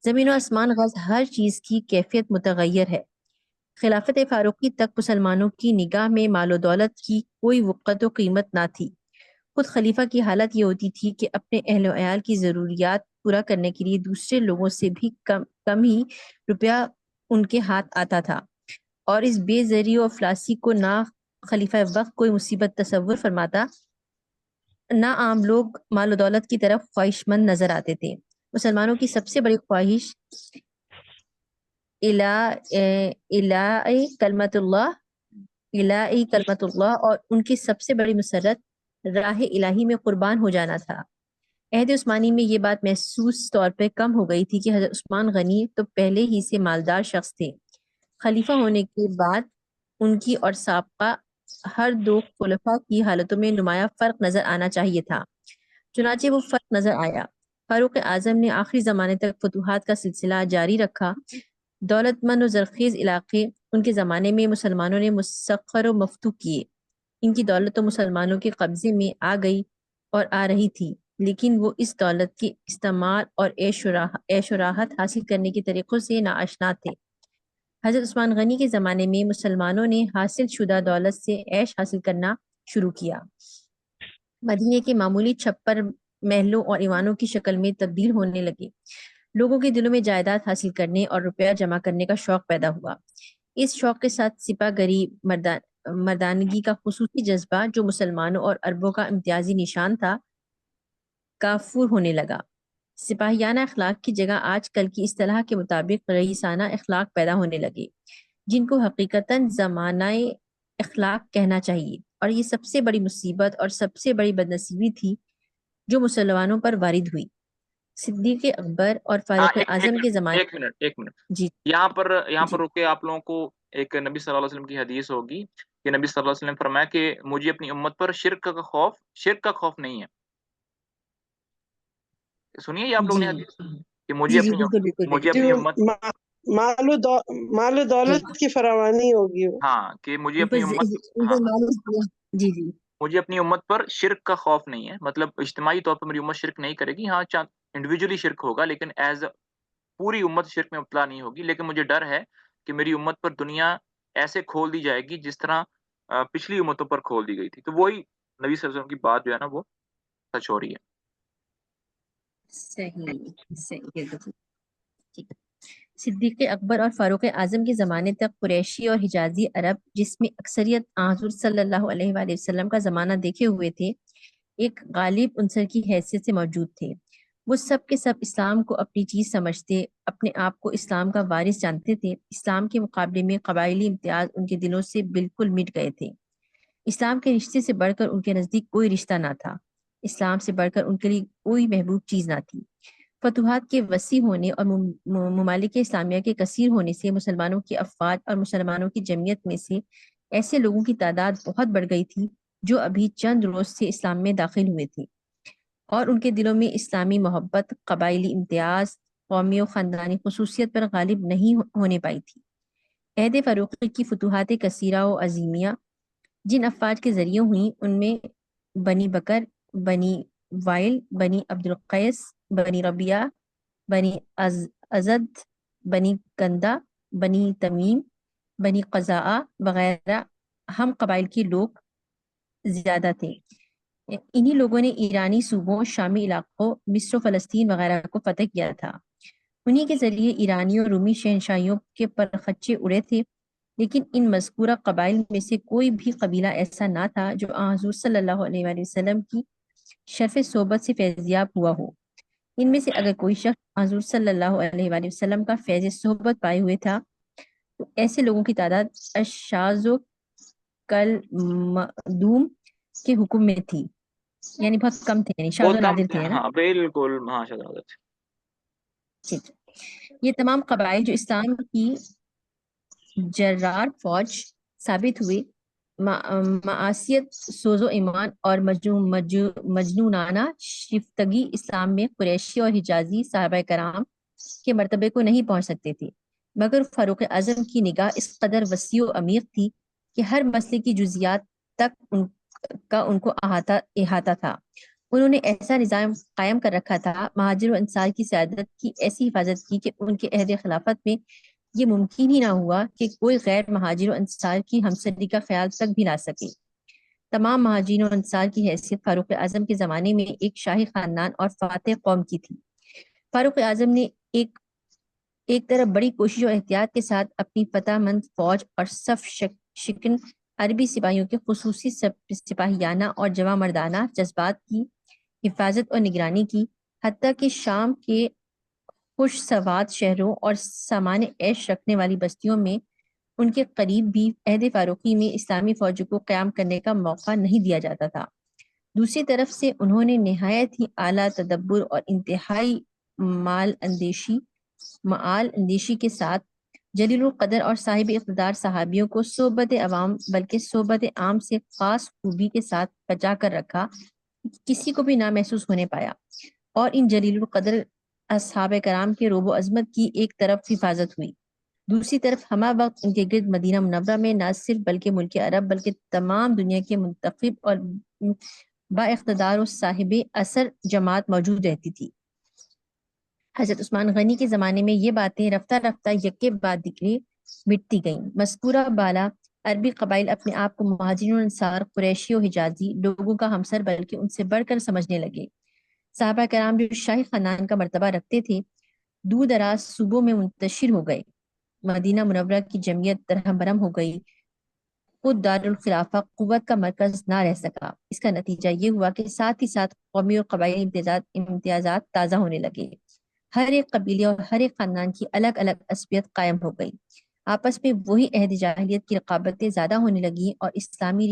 زمین و آسمان غرض ہر چیز کی کیفیت متغیر ہے. خلافت فاروقی تک مسلمانوں کی نگاہ میں مال و دولت کی کوئی وقت و قیمت نہ تھی. خود خلیفہ کی حالت یہ ہوتی تھی کہ اپنے اہل و عیال کی ضروریات پورا کرنے کے لیے دوسرے لوگوں سے بھی کم ہی روپیہ ان کے ہاتھ آتا تھا، اور اس بے زری و افلاسی کو نہ خلیفہ وقت کوئی مصیبت تصور فرماتا، نہ عام لوگ مال و دولت کی طرف خواہش مند نظر آتے تھے. مسلمانوں کی سب سے بڑی خواہش الہ کلمت اللہ اور ان کی سب سے بڑی مسرت راہ الہی میں قربان ہو جانا تھا. عہد عثمانی میں یہ بات محسوس طور پہ کم ہو گئی تھی کہ حضرت عثمان غنی تو پہلے ہی سے مالدار شخص تھے. خلیفہ ہونے کے بعد ان کی اور سابقہ ہر دو خلفاء کی حالتوں میں نمایاں فرق نظر آنا چاہیے تھا. چنانچہ وہ فرق نظر آیا. فاروق اعظم نے آخری زمانے تک فتوحات کا سلسلہ جاری رکھا. دولت مند و زرخیز علاقے ان کے زمانے میں مسلمانوں نے مسخر و مفتوح کیے. ان کی دولت تو مسلمانوں کے قبضے میں آ گئی اور آ رہی تھی، لیکن وہ اس دولت کے استعمال اور عیش و راحت حاصل کرنے کے طریقوں سے ناآشنا تھے. حضرت عثمان غنی کے زمانے میں مسلمانوں نے حاصل شدہ دولت سے عیش حاصل کرنا شروع کیا. مدینے کے معمولی چھپر محلوں اور ایوانوں کی شکل میں تبدیل ہونے لگے. لوگوں کے دلوں میں جائیداد حاصل کرنے اور روپیہ جمع کرنے کا شوق پیدا ہوا. اس شوق کے ساتھ سپاہ گری مردانگی کا خصوصی جذبہ جو مسلمانوں اور عربوں کا امتیازی نشان تھا کافور ہونے لگا. سپاہیانہ اخلاق کی جگہ آج کل کی اصطلاح کے مطابق رئیسانہ اخلاق پیدا ہونے لگے، جن کو حقیقتاً زمانہ اخلاق کہنا چاہیے. اور یہ سب سے بڑی مصیبت اور سب سے بڑی بدنصیبی تھی جو مسلمانوں پر وارد ہوئی. صدیق اکبر اور فاروق اعظم کے زمانے ایک منٹ جی یہاں پر جی رکے. آپ لوگوں کو ایک نبی صلی اللہ علیہ وسلم کی حدیث ہوگی کہ نبی صلی اللہ علیہ وسلم نے فرمایا کہ مجھے اپنی امت پر شرک کا خوف نہیں ہے. سنیے یہ آپ لوگوں جی نے حدیث کہ جی جی بالکل بالکل مجھے بالکل اپنی امت مال و جی دولت کی فراوانی ہوگی. ہاں کہ مجھے بالکل اپنی امت ہاں جی جی مجھے اپنی امت پر شرک کا خوف نہیں ہے. مطلب اجتماعی طور پر میری امت شرک نہیں کرے گی، ہاں انڈیویجولی شرک ہوگا لیکن ایز پوری امت شرک میں مبتلا نہیں ہوگی. لیکن مجھے ڈر ہے کہ میری امت پر دنیا ایسے کھول دی جائے گی جس طرح پچھلی امتوں پر کھول دی گئی تھی. تو وہی نبی صلی اللہ علیہ وسلم کی بات جو ہے نا وہ سچ ہو رہی ہے. صحیح بالکل ٹھیک. صدیق اکبر اور فاروق اعظم کے زمانے تک قریشی اور حجازی عرب، جس میں اکثریت حضور صلی اللہ علیہ وآلہ وسلم کا زمانہ دیکھے ہوئے تھے، ایک غالب عنصر کی حیثیت سے موجود تھے. وہ سب کے سب اسلام کو اپنی چیز سمجھتے، اپنے آپ کو اسلام کا وارث جانتے تھے. اسلام کے مقابلے میں قبائلی امتیاز ان کے دلوں سے بالکل مٹ گئے تھے. اسلام کے رشتے سے بڑھ کر ان کے نزدیک کوئی رشتہ نہ تھا. اسلام سے بڑھ کر ان کے لیے کوئی محبوب چیز نہ تھی. فتوحات کے وسیع ہونے اور ممالک اسلامیہ کے کثیر ہونے سے مسلمانوں کی افواج اور مسلمانوں کی جمعیت میں سے ایسے لوگوں کی تعداد بہت بڑھ گئی تھی جو ابھی چند روز سے اسلام میں داخل ہوئے تھے، اور ان کے دلوں میں اسلامی محبت قبائلی امتیاز، قومی و خاندانی خصوصیت پر غالب نہیں ہونے پائی تھی. عہد فاروقی کی فتوحات کثیرہ و عظیمیہ جن افواج کے ذریعے ہوئیں ان میں بنی بکر، بنی وائل، بنی عبد القیس، بنی ربیعہ، بنی ازد، بنی کندہ، بنی تمیم، بنی قزاعہ وغیرہ ہم قبائل کے لوگ زیادہ تھے۔ انہی لوگوں نے ایرانی صوبوں، شامی علاقوں، مصر و فلسطین وغیرہ کو فتح کیا تھا۔ انہی کے ذریعے ایرانی اور رومی شہنشاہیوں کے پرخچے اڑے تھے، لیکن ان مذکورہ قبائل میں سے کوئی بھی قبیلہ ایسا نہ تھا جو حضور صلی اللہ علیہ وآلہ وسلم کی شرف صحبت سے فیضیاب ہوا ہو۔ ان میں سے اگر کوئی شخص حضور صلی اللہ علیہ وآلہ وسلم کا فیض صحبت پائے ہوئے تھا تو ایسے لوگوں کی تعداد اشاذ و کل مدوم کے حکم میں تھی، یعنی بہت کم تھے، یعنی شاذ بہت و کم نادر تھے، تھے نا۔ ہاں بالکل، ہاں شہادت۔ ٹھیک۔ یہ تمام قبائل جو اسلام کی جرار فوج ثابت ہوئے، معاشیت، سوز و ایمان اور مجنونانہ شیفتگی اسلام میں قریشی اور حجازی صحابہ کرام کے مرتبے کو نہیں پہنچ سکتے تھے، مگر فاروق اعظم کی نگاہ اس قدر وسیع و عمیق تھی کہ ہر مسئلے کی جزیات تک ان کو احاطہ تھا۔ انہوں نے ایسا نظام قائم کر رکھا تھا، مہاجر و انصار کی سیادت کی ایسی حفاظت کی کہ ان کے عہد خلافت میں یہ ممکن ہی نہ ہوا کہ کوئی غیر مہاجر و انصار کی ہمسری کا خیال تک بھی لا سکے۔ تمام مہاجرین و انصار کی حیثیت فاروق اعظم کے زمانے میں ایک شاہی خاندان اور فاتح قوم کی تھی۔ فاروق اعظم نے ایک طرف بڑی کوشش و احتیاط کے ساتھ اپنی فتح مند فوج اور صف شکن عربی سپاہیوں کے خصوصی سپاہیانہ اور جواں مردانہ جذبات کی حفاظت اور نگرانی کی، حتیٰ کہ شام کے خوش سواد شہروں اور سامان عیش رکھنے والی بستیوں میں ان کے قریب بھی عہد فاروقی میں اسلامی فوجوں کو قیام کرنے کا موقع نہیں دیا جاتا تھا۔ دوسری طرف سے انہوں نے نہایت ہی اعلیٰ تدبر اور انتہائی معال اندیشی کے ساتھ جلیل القدر اور صاحب اقتدار صحابیوں کو صحبت عوام بلکہ صحبت عام سے خاص خوبی کے ساتھ بچا کر رکھا، کسی کو بھی نہ محسوس ہونے پایا، اور ان جلیل القدر اصحاب کرام کے روب و عظمت کی ایک طرف حفاظت ہوئی، دوسری طرف ہمہ وقت ان کے گرد مدینہ منورہ میں نہ صرف بلکہ ملک عرب بلکہ تمام دنیا کے منتخب اور با اقتدار و صاحب اثر جماعت موجود رہتی تھی۔ حضرت عثمان غنی کے زمانے میں یہ باتیں رفتہ رفتہ یکے بعد دیگرے مٹتی گئیں۔ مذکورہ بالا عربی قبائل اپنے آپ کو مہاجرین و انصار، قریشی و حجازی لوگوں کا ہمسر بلکہ ان سے بڑھ کر سمجھنے لگے۔ صحابہ کرام جو شاہی خاندان کا مرتبہ رکھتے تھے دور دراز صوبوں میں منتشر ہو گئے، مدینہ منورہ کی جمعیت درہم برہم ہو گئی، خود دارالخلافہ قوت کا مرکز نہ رہ سکا۔ اس کا نتیجہ یہ ہوا کہ ساتھ ہی ساتھ قومی اور قبائلی امتیازات تازہ ہونے لگے، ہر ایک قبیلے اور ہر ایک خاندان کی الگ الگ عصبیت قائم ہو گئی، آپس میں وہی عہد جاہلیت کی رقابتیں زیادہ ہونے لگیں، اور اسلامی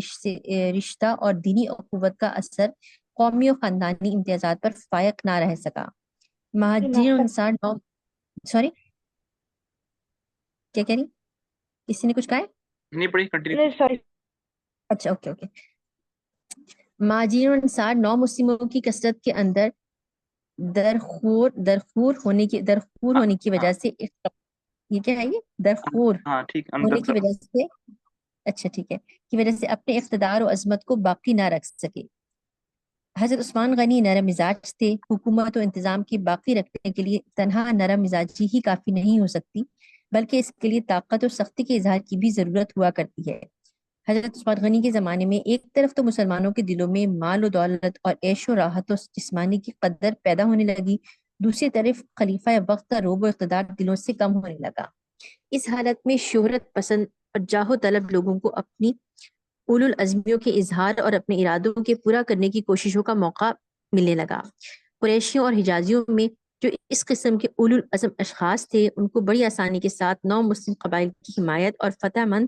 رشتہ اور دینی اخوت کا اثر قومی اور خاندانی امتیازات پر فائق نہ رہ سکا۔ مہاجرین و انصار سوری کیا کہہ رہی؟ کسی نے کچھ کہا ہے؟ نہیں پڑھی، کنٹینیو۔ اچھا اوکے۔ مہاجرین و انصار نو مسلموں کی کثرت کے اندر درخور ہونے کی وجہ سے یہ کیا ہے، یہ درخور ہاں ٹھیک، ہونے کی وجہ سے اچھا ٹھیک ہے کی وجہ سے اپنے اقتدار و عظمت کو باقی نہ رکھ سکے۔ حضرت عثمان غنی نرم مزاج تھے، حکومت و انتظام کی باقی رکھنے کے لیے تنہا نرم مزاجی ہی کافی نہیں ہو سکتی، بلکہ اس کے لیے طاقت اور سختی کے اظہار کی بھی ضرورت ہوا کرتی ہے۔ حضرت عثمان غنی کے زمانے میں ایک طرف تو مسلمانوں کے دلوں میں مال و دولت اور عیش و راحت و جسمانی کی قدر پیدا ہونے لگی، دوسری طرف خلیفہ وقت کا روب و اقتدار دلوں سے کم ہونے لگا۔ اس حالت میں شہرت پسند اور جاہ و طلب لوگوں کو اپنی اولو العزمیوں کے اظہار اور اپنے ارادوں کے پورا کرنے کی کوششوں کا موقع ملنے لگا۔ قریشیوں اور حجازیوں میں جو اس قسم کے اولو العزم اشخاص تھے ان کو بڑی آسانی کے ساتھ نو مسلم قبائل کی حمایت اور فتح مند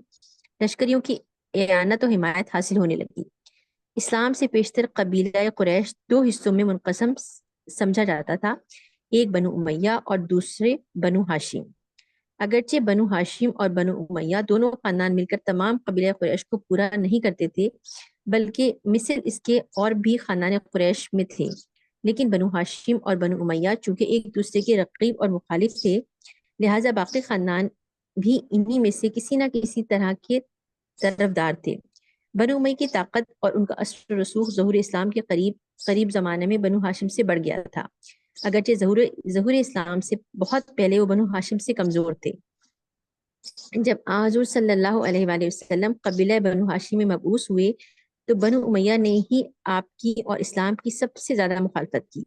لشکریوں کی اعانت و حمایت حاصل ہونے لگی۔ اسلام سے پیشتر قبیلہ قریش دو حصوں میں منقسم سمجھا جاتا تھا، ایک بنو امیہ اور دوسرے بنو ہاشم۔ اگرچہ بنو ہاشم اور بنو امیہ دونوں خاندان مل کر تمام قبیلہ قریش کو پورا نہیں کرتے تھے، بلکہ مثل اس کے اور بھی خاندان قریش میں تھے، لیکن بنو ہاشم اور بنو امیہ چونکہ ایک دوسرے کے رقیب اور مخالف تھے، لہٰذا باقی خاندان بھی انہی میں سے کسی نہ کسی طرح کے طرفدار تھے۔ بنو امیہ کی طاقت اور ان کا اثر و رسوخ ظہور اسلام کے قریب زمانے میں بنو ہاشم سے بڑھ گیا تھا، اگرچہ ظہور اسلام سے بہت پہلے وہ بنو ہاشم سے کمزور تھے۔ جب حضور صلی اللہ علیہ وآلہ وسلم قبیلہ بنو ہاشم میں مبعوث ہوئے تو بنو امیہ نے ہی آپ کی اور اسلام کی سب سے زیادہ مخالفت کی۔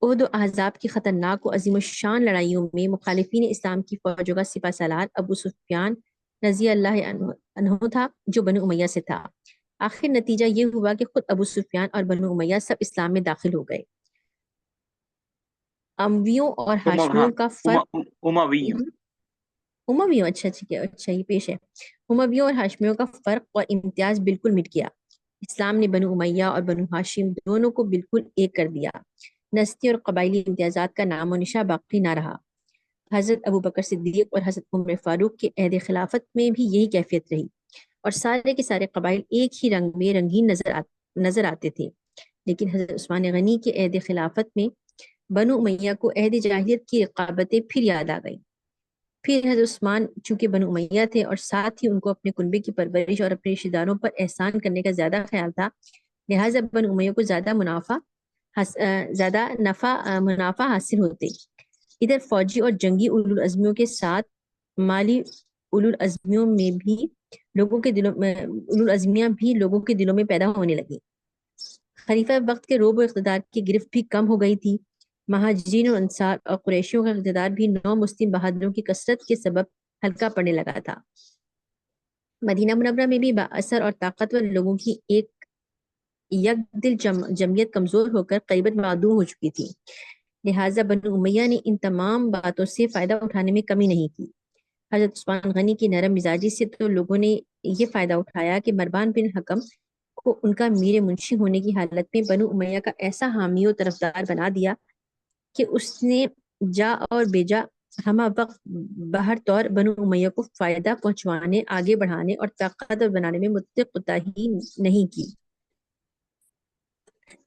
احد و احزاب کی خطرناک و عظیم الشان لڑائیوں میں مخالفین اسلام کی فوجوں کا سپہ سالار ابو سفیان رضی اللہ عنہ تھا، جو بنو امیہ سے تھا۔ آخر نتیجہ یہ ہوا کہ خود ابو سفیان اور بنو امیہ سب اسلام میں داخل ہو گئے۔ امویوں اور ہاشمیوں کا فرق امویوں امویوں اچھا ٹھیک ہے، اچھا یہ پیش ہے۔ امویوں اور ہاشمیوں کا فرق اور امتیاز بالکل مٹ گیا۔ اسلام نے بنو امیہ اور بنو ہاشم دونوں کو بالکل ایک کر دیا۔ نسلی اور قبائلی امتیازات کا نام و نشاں باقی نہ رہا۔ حضرت ابوبکر صدیق اور حضرت عمر فاروق کے عہد خلافت میں بھی یہی کیفیت رہی، اور سارے کے سارے قبائل ایک ہی رنگ میں رنگین نظر آتے تھے۔ لیکن حضرت عثمان غنی کے عہد خلافت میں بنو امیہ کو عہد جاہلیت کی رقابتیں پھر یاد آ گئیں۔ پھر حضرت عثمان چونکہ بنو امیہ تھے اور ساتھ ہی ان کو اپنے کنبے کی پرورش اور اپنے رشتہ داروں پر احسان کرنے کا زیادہ خیال تھا، لہٰذا بنو امیہ کو زیادہ منافع حاصل ہوتے۔ ادھر فوجی اور جنگی اولو العزمیوں کے ساتھ مالی اولو العزمیوں میں بھی اولو العزمیاں بھی لوگوں کے دلوں میں پیدا ہونے لگی۔ خلیفہ وقت کے روب و اقتدار کی گرفت بھی کم ہو گئی تھی۔ مہاجرین اور انصار اور قریشیوں کا اقتدار بھی نو مسلم بہادروں کی کثرت کے سبب ہلکا پڑنے لگا تھا۔ مدینہ منورہ میں بھی بااثر اور طاقتور لوگوں کی ایک یک دل جمعیت کمزور ہو کر قریباً معدوم ہو چکی تھی، لہٰذا بنو امیہ نے ان تمام باتوں سے فائدہ اٹھانے میں کمی نہیں کی۔ حضرت عثمان غنی کی نرم مزاجی سے تو لوگوں نے یہ فائدہ اٹھایا کہ مروان بن حکم کو ان کا میر منشی ہونے کی حالت میں بنو امیہ کا ایسا حامی و طرفدار بنا دیا کہ اس نے جا اور بیجا ہمہ وقت بہر طور بنو امیہ کو فائدہ پہنچوانے، آگے بڑھانے اور طاقتور بنانے میں مطلق کوتاہی نہیں کی۔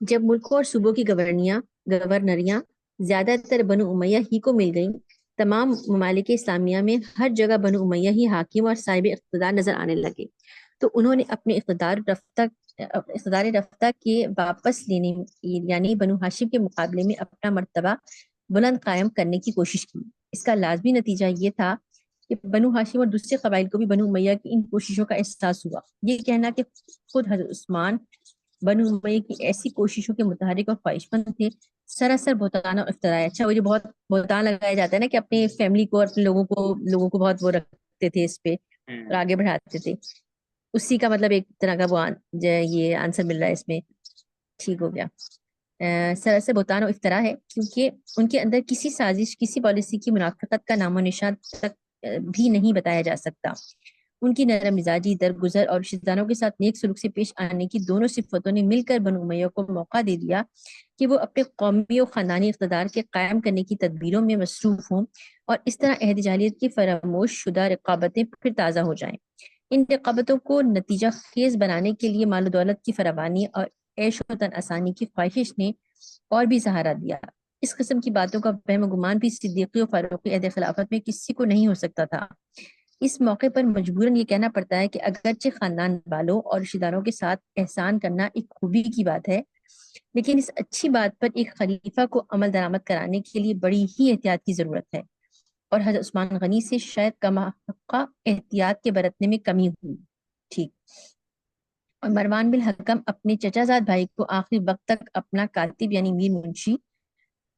جب ملکوں اور صوبوں کی گورنریاں زیادہ تر بنو امیہ ہی کو مل گئیں، تمام ممالک اسلامیہ میں ہر جگہ بنو امیہ ہی حاکم اور صاحب اقتدار نظر آنے لگے، تو انہوں نے اپنے اقتدار رفتہ کے واپس لینے یعنی بنو ہاشم کے مقابلے میں اپنا مرتبہ بلند قائم کرنے کی کوشش کی۔ اس کا لازمی نتیجہ یہ تھا کہ بنو ہاشم اور دوسرے قبائل کو بھی بنو امیہ کی ان کوششوں کا احساس ہوا۔ یہ کہنا کہ خود حضرت عثمان بنو امیہ کی ایسی کوششوں کے متحرک اور خواہش مند تھے، سراسر بہتان اور افتراء ہے۔ اچھا وہ جو بہت بہتان لگایا جاتا ہے نا کہ اپنے فیملی کو اور اپنے لوگوں کو بہت وہ رکھتے تھے اس پہ اور آگے بڑھاتے تھے، اسی کا مطلب ایک طرح کا وہ یہ آنسر مل رہا ہے اس میں، ٹھیک ہو گیا۔ سراسر بہتان و افتراء ہے، کیونکہ ان کے اندر کسی سازش، کسی پالیسی کی منافقت کا نام و نشان تک بھی نہیں بتایا جا سکتا۔ ان کی نرم مزاجی، درگزر اور رشتہ داروں کے ساتھ نیک سلوک سے پیش آنے کی دونوں صفتوں نے مل کر بنو امیہ کو موقع دے دیا کہ وہ اپنے قومی و خاندانی اقتدار کے قائم کرنے کی تدبیروں میں مصروف ہوں اور اس طرح عہد جاہلیت کی فراموش شدہ رقابتیں پھر تازہ ہو جائیں۔ ان رقابتوں کو نتیجہ خیز بنانے کے لیے مال و دولت کی فراوانی اور عیش و تن آسانی کی خواہش نے اور بھی سہارا دیا۔ اس قسم کی باتوں کا وہم و گمان بھی صدیقی و فاروقی عہد خلافت میں کسی کو نہیں ہو سکتا تھا۔ اس موقع پر مجبوراً یہ کہنا پڑتا ہے کہ اگرچہ خاندان والوں اور رشتہ داروں کے ساتھ احسان کرنا ایک خوبی کی بات ہے، لیکن اس اچھی بات پر ایک خلیفہ کو عمل درآمد کرانے کے لیے بڑی ہی احتیاط کی ضرورت ہے، اور حضرت عثمان غنی سے شاید کم حقہ احتیاط کے برتنے میں کمی ہوئی۔ ٹھیک، اور مروان بن حکم اپنے چچا زاد بھائی کو آخری وقت تک اپنا کاتب یعنی میر منشی،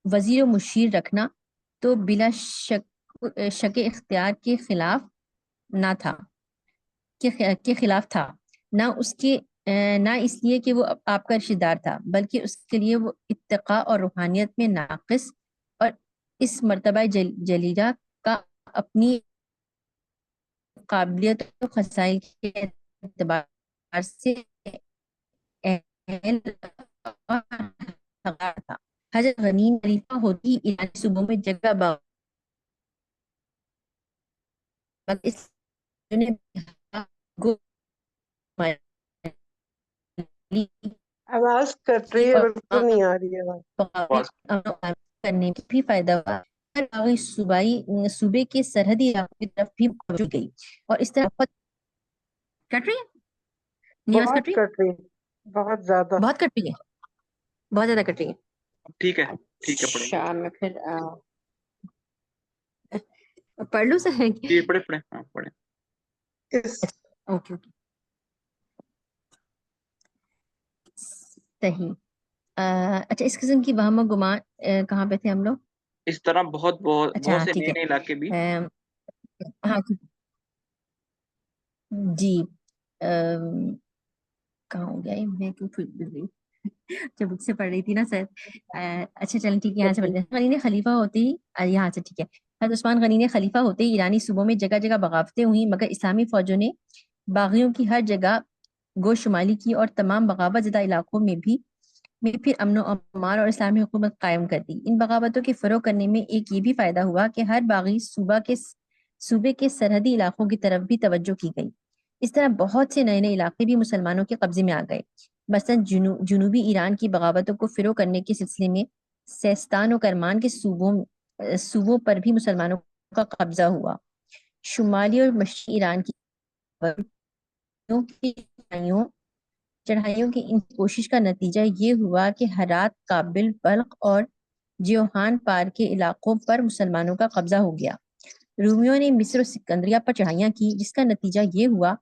وزیر و مشیر رکھنا تو بلا شک اختیار کے خلاف تھا، نہ اس لیے کہ وہ آپ کا رشتہ دار تھا، بلکہ اس کے لیے وہ اتقاء اور روحانیت میں ناقص اور اس مرتبہ جلیلہ کا اپنی قابلیت و خصائل کے اعتبار سے اہل اور حقدار تھا۔ حضرت غنی خلیفہ ہوتی علاقائی صوبوں میں جگہ اس آواز کٹ رہی ہے، بالکل نہیں آ رہی ہے آواز۔ آواز کرنے کی بھی فائدہ ہوا۔ باغی صوبے کے سرحدی علاقوں کی طرف بھی موجود گئی اور اس طرح بہت کٹ رہی ہے نیواز بہت کٹ رہی ہے، بہت زیادہ. بہت کٹ رہی ہے، بہت زیادہ کٹ رہی ہے. ٹھیک ہے پڑھیں. اچھا میں پھر پڑھ لوں سر؟ جی پڑھیں ہاں پڑھیں. اس اوکے صحیح. اچھا اس قسم کی وہم و گمان کہاں پہ تھے ہم لوگ؟ اس طرح بہت اچھا سے ٹھیک نئے ہے. نئے علاقے بھی. ہاں جی کہاں ہو گیا میں کیوں جب بک سے پڑھ رہی تھی نا سر. اچھا چلیں ٹھیک ہے یہاں سے پڑھتے ہیں. غنی نے خلیفہ ہوتے ہی یہاں سے ٹھیک ہے. حضرت عثمان غنی نے خلیفہ ہوتے ہی ایرانی صوبوں میں جگہ جگہ بغاوتیں ہوئیں مگر اسلامی فوجوں نے باغیوں کی ہر جگہ گو شمالی کی اور تمام بغاوت زدہ علاقوں میں پھر امن و امان اور اسلامی حکومت قائم کر دی. ان بغاوتوں کے فروغ کرنے میں ایک یہ بھی فائدہ ہوا کہ ہر باغی صوبے کے سرحدی علاقوں کی طرف بھی توجہ کی گئی. اس طرح بہت سے نئے نئے علاقے بھی مسلمانوں کے قبضے میں آ گئے. مثلاً جنوبی ایران کی بغاوتوں کو فروغ کرنے کے سلسلے میں سیستان و کرمان کے صوبوں پر بھی مسلمانوں کا قبضہ ہوا. شمالی اور مشرقی ایران کی چڑھائیوں کی ان کوشش کا نتیجہ یہ ہوا کہ ہرات، کابل، بلخ اور جیوہان پار کے علاقوں پر مسلمانوں کا قبضہ ہو گیا. رومیوں نے مصر و سکندریہ پر چڑھائیاں کی جس کا نتیجہ یہ ہوا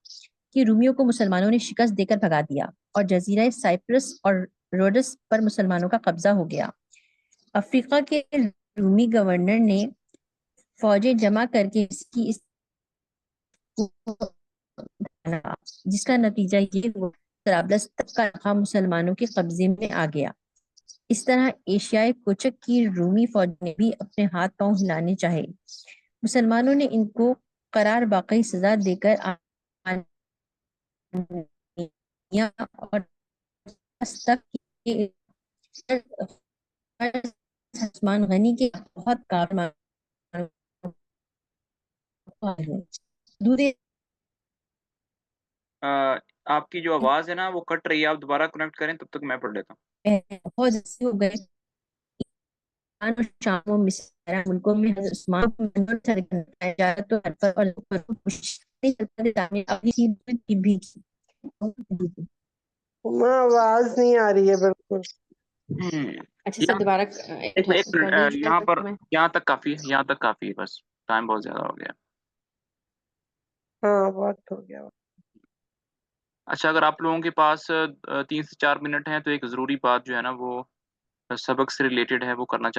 کہ رومیوں کو مسلمانوں نے شکست دے کر بھگا دیا اور جزیرہ سائپرس اور روڈس پر مسلمانوں کا قبضہ ہو گیا. افریقہ کے رومی گورنر نے فوجیں جمع کر کے جس کا نتیجہ یہ ہوا طرابلس تک کا علاقہ مسلمانوں کے قبضے میں آ گیا. اس طرح ایشیائے کوچک کی رومی فوج نے بھی اپنے ہاتھ پاؤں ہلانے چاہے. مسلمانوں نے ان کو قرار باقی سزا دے کر اور عثمان غنی کے بہت آپ کی جو آواز ہے نا وہ کٹ رہی ہے، آپ دوبارہ کنیکٹ کریں تب تک میں پڑھ لیتا ہوں. بہت ہو گئے شام و مصر ملکوں میں حضرت عثمان کو منظور سے بنایا جائے تو آواز نہیں آ رہی ہے بالکل. اچھا سر دوبارہ ایک منٹ یہاں تک کافی ہے بس، ٹائم بہت زیادہ ہو گیا. ہاں بہت ہو گیا. اچھا اگر آپ لوگوں کے پاس 3 سے 4 منٹ ہیں تو ایک ضروری بات جو ہے نا وہ سبق سے ریلیٹڈ ہے وہ کرنا چاہتا ہوں.